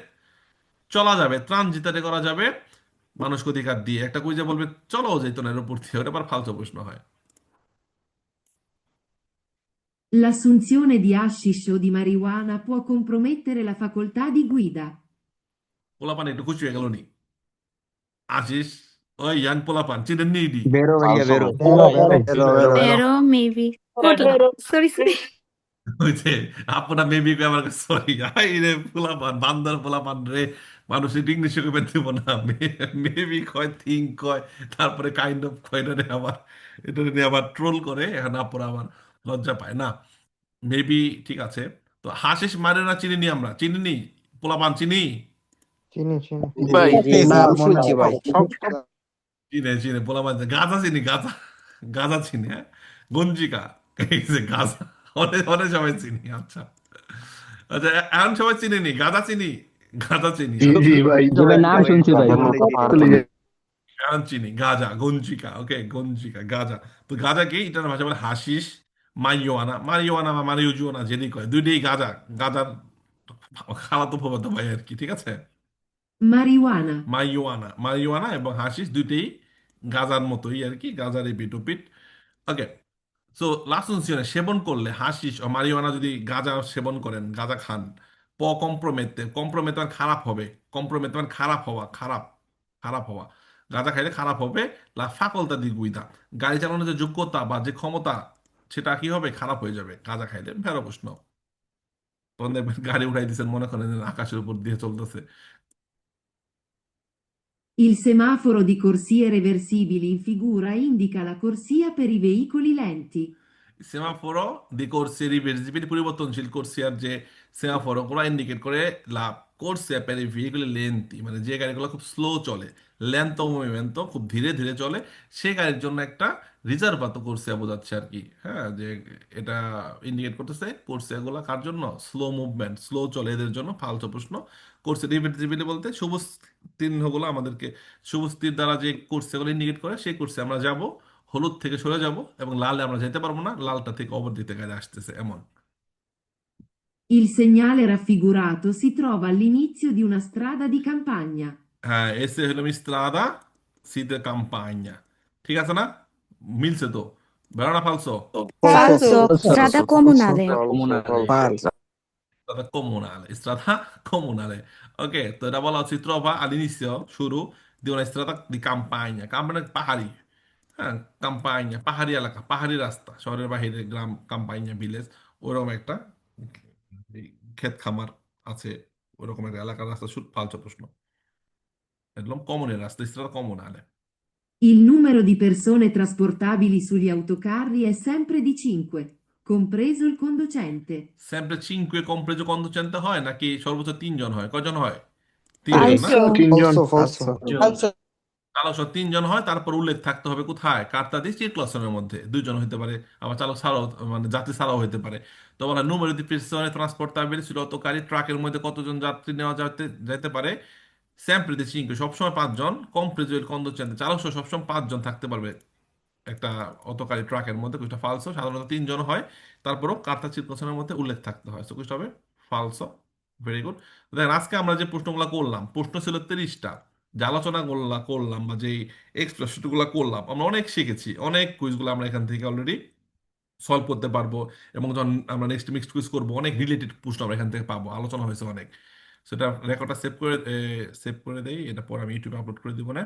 চলা যাবে, ট্রানজিটারে করা যাবে মানুষকে অধিকার দিয়ে। একটা কুইজে বলবে চলো যেত না এর উপর দিয়ে, ওটা আবার ফালতু প্রশ্ন হয়। L'assunzione di hashish o di marijuana può compromettere la facoltà di guida. পোলাপান একটু খুশি হয়ে গেল নি, আশিস, ওই ইয়াং পোলাপান চিনেন নি ইডি? বেরো ভাইয়া, বেরো। বেরো, বেরো। Pero maybe. Sorry, sorry. ওই যে আপনার মেবি আমার কাছে, সরি, আই রে পোলাপান, বান্দার পোলাপান রে, মানুষ এটা ইংলিশে কইবে দিব না, মেবি কয়, থিঙ্ক কয়, তারপরে কাইন্ড অফ কয়, এটা নিয়ে আবার, এটা নিয়ে আবার ট্রোল করে, এখন আপনারা আবার লজ্জা পায় না। মেবি ঠিক আছে, তো হাসিস মারিওয়ানা চিনি নি আমরা, চিনি নি, পোলাপান চিনি, চিনি চিনি ভাই না নাম মনে শুনছি ভাই সব চিনে চিনে পোলাপান গাঁজা চিনি, গাঁজা, গাঁজা চিনি, হ্যাঁ, গঞ্জিকা, এই যে গাঁজা, অনেক অনেক সবাই চিনি। আচ্ছা আচ্ছা, এখন সবাই চিনি নি, গাঁজা চিনি, গাঁজা চিনি, জি জি ভাই জি ভাই নাম শুনছি ভাই। এখন চিনি গাঁজা, গঞ্জিকা, ওকে, গঞ্জিকা, গাঁজা। তো গাঁজা কি, এটার ভাষা বলে হাসিস, মারিওয়ানা, মারিওয়ানা বা মারিওজুয়ানা যেটাই কয়, দুইটাই গাঁজা, গাঁজার খালাতো ফুফাতো ভাই আর কি, ঠিক আছে। marijuana, মারিওয়ানা, মারিওয়ানা এবং হাসিস দুইটাই গাঁজার মতোই আর কি, গাঁজার এই পিট। ওকে, সো লাসুনসিয়নে সেবন করলে হাসিস ও মারিওয়ানা, যদি গাঁজা সেবন করেন, গাঁজা খান, কম্প্রোমেতে, কম্প্রোমেতে মানে খারাপ হবে, কম্প্রোমেতে মানে খারাপ হওয়া, খারাপ, খারাপ হওয়া, গাঁজা খাইলে খারাপ হবে। লা ফাকলতা দি গুইদা, গাড়ি চালানোর যে যোগ্যতা বা যে ক্ষমতা, সেটা কি হবে, খারাপ হয়ে যাবে গাঁজা খাইলে। ভেরো প্রশ্ন, তখন দেখবেন গাড়ি উঠাই দিচ্ছেন, মনে করেন যে আকাশের উপর দিয়ে চলতেছে। il semaforo di corsie reversibili in figura indica la corsia per i veicoli lenti. সেমাফোরো দি কোর্সে রিভার্সিবল, পরিবর্তনশীল কোর্সিয়ার যে সেমাফোরো গুলো ইন্ডিকেট করে লা কোর্সিয়া পের ভেহিকুলি লেন্থি, মানে যে গাড়িগুলো খুব স্লো চলে, লেন্তো মুভমেন্টো খুব ধীরে ধীরে চলে, সেই গাড়ির জন্য একটা রিজার্ভাতো কোর্সিয়া বোঝাচ্ছে আর কি। হ্যাঁ, যে এটা ইন্ডিকেট করতেছে কোর্সিয়া গুলো কার জন্য, স্লো মুভমেন্ট, স্লো চলে এদের জন্য। ফালতু প্রশ্ন। কোর্সে রিভার্সিবল বলতে সবুজ চিহ্নগুলো আমাদেরকে, সবুজ তীর দ্বারা যে কোর্সিয়াগুলো ইন্ডিকেট করে, সেই কোর্সে আমরা যাব, হলুদ থেকে সরে যাব, এবং লালে আমরা যেতে পারবো না, লালটা থেকে অপরদিকে গাড়ি আসতেছে এমন। Il segnale raffigurato si trova all'inizio di una strada di campagna. হ্যাঁ, এসে হলো স্ত্রাদা সিতে কাম্পাইনা, ঠিক আছে না, মিলছে তো, বেড়ানা ফালসো, Falso. Strada comunale. Comunale. স্ত্রাদা কমুনালে, স্ত্রাদা কমুনালে। ওকে, তো এটা বলা হচ্ছে ট্রোভা all'inizio, শুরু, দি una strada di campagna, কাম্পাইনা পাহাড়ি, হ্যাঁ, কাম্পাইনা পাহাড়ি এলাকা, পাহাড়ি রাস্তা, শহরের বাইরে গ্রাম, কাম্পাইনা ভিলেজ, ওরকম একটা এই ক্ষেত খামার আছে, ওরকম একটা এলাকার রাস্তা। ফালতু প্রশ্ন, একদম কমনের রাস্তা, স্ত্রাদা কমুনালে। Il numero di persone trasportabili sugli autocarri è sempre di 5, compreso il conducente. স্যাম্পলে চিনকুয়ে কম্প্রেজো কন্দুচেন্তে হয় নাকি সর্বোচ্চ তিনজন হয়, কজন হয়, তিনজন না, Falso. তিনজন falso falso চালক সহ তিনজন হয়, তারপর উল্লেখ থাকতে হবে কোথায়, কার্তা দিয়ে সিরকুলাসনের মধ্যে, দুইজন হতে পারে, আবার চালক ছাড়াও, মানে যাত্রী ছাড়াও হতে পারে। তো বলা নুমেরো দি পেরসোনে ট্রান্সপোর্টাবিলি সুরতকারী, ট্রাকের মধ্যে কতজন যাত্রী নেওয়া যাইতে পারে, স্যাম্পলে দি চিনকুয়ে সবসময় পাঁচজন, কম্প্রেজো এল কন্দুচেন্তে চালক সহ সবসময় পাঁচজন থাকতে পারবে একটা অটোকারী ট্রাকের মধ্যে। কুইটা ফালসো, সাধারণত তিনজন হয়, তারপরও কার্তা চিরকুলাসনের মধ্যে উল্লেখ থাকতে হয়, সো কুইটা হবে ফালসো। Very good. দেখেন, আজকে আমরা যে প্রশ্নগুলো করলাম, প্রশ্ন ছিল 30টা, যে আলোচনা করলাম বা যে এক্সপ্রেশনগুলো করলাম, আমরা অনেক শিখেছি, অনেক কুইজগুলো আমরা এখান থেকে অলরেডি সলভ করতে পারবো, এবং যখন আমরা নেক্সট মিক্সড কুইজ করবো, অনেক রিলেটেড প্রশ্ন আমরা এখান থেকে পাবো, আলোচনা হয়েছে অনেক। সেটা রেকর্ডটা সেভ করে দেই, এটা পরে আমি ইউটিউবে আপলোড করে দিব না।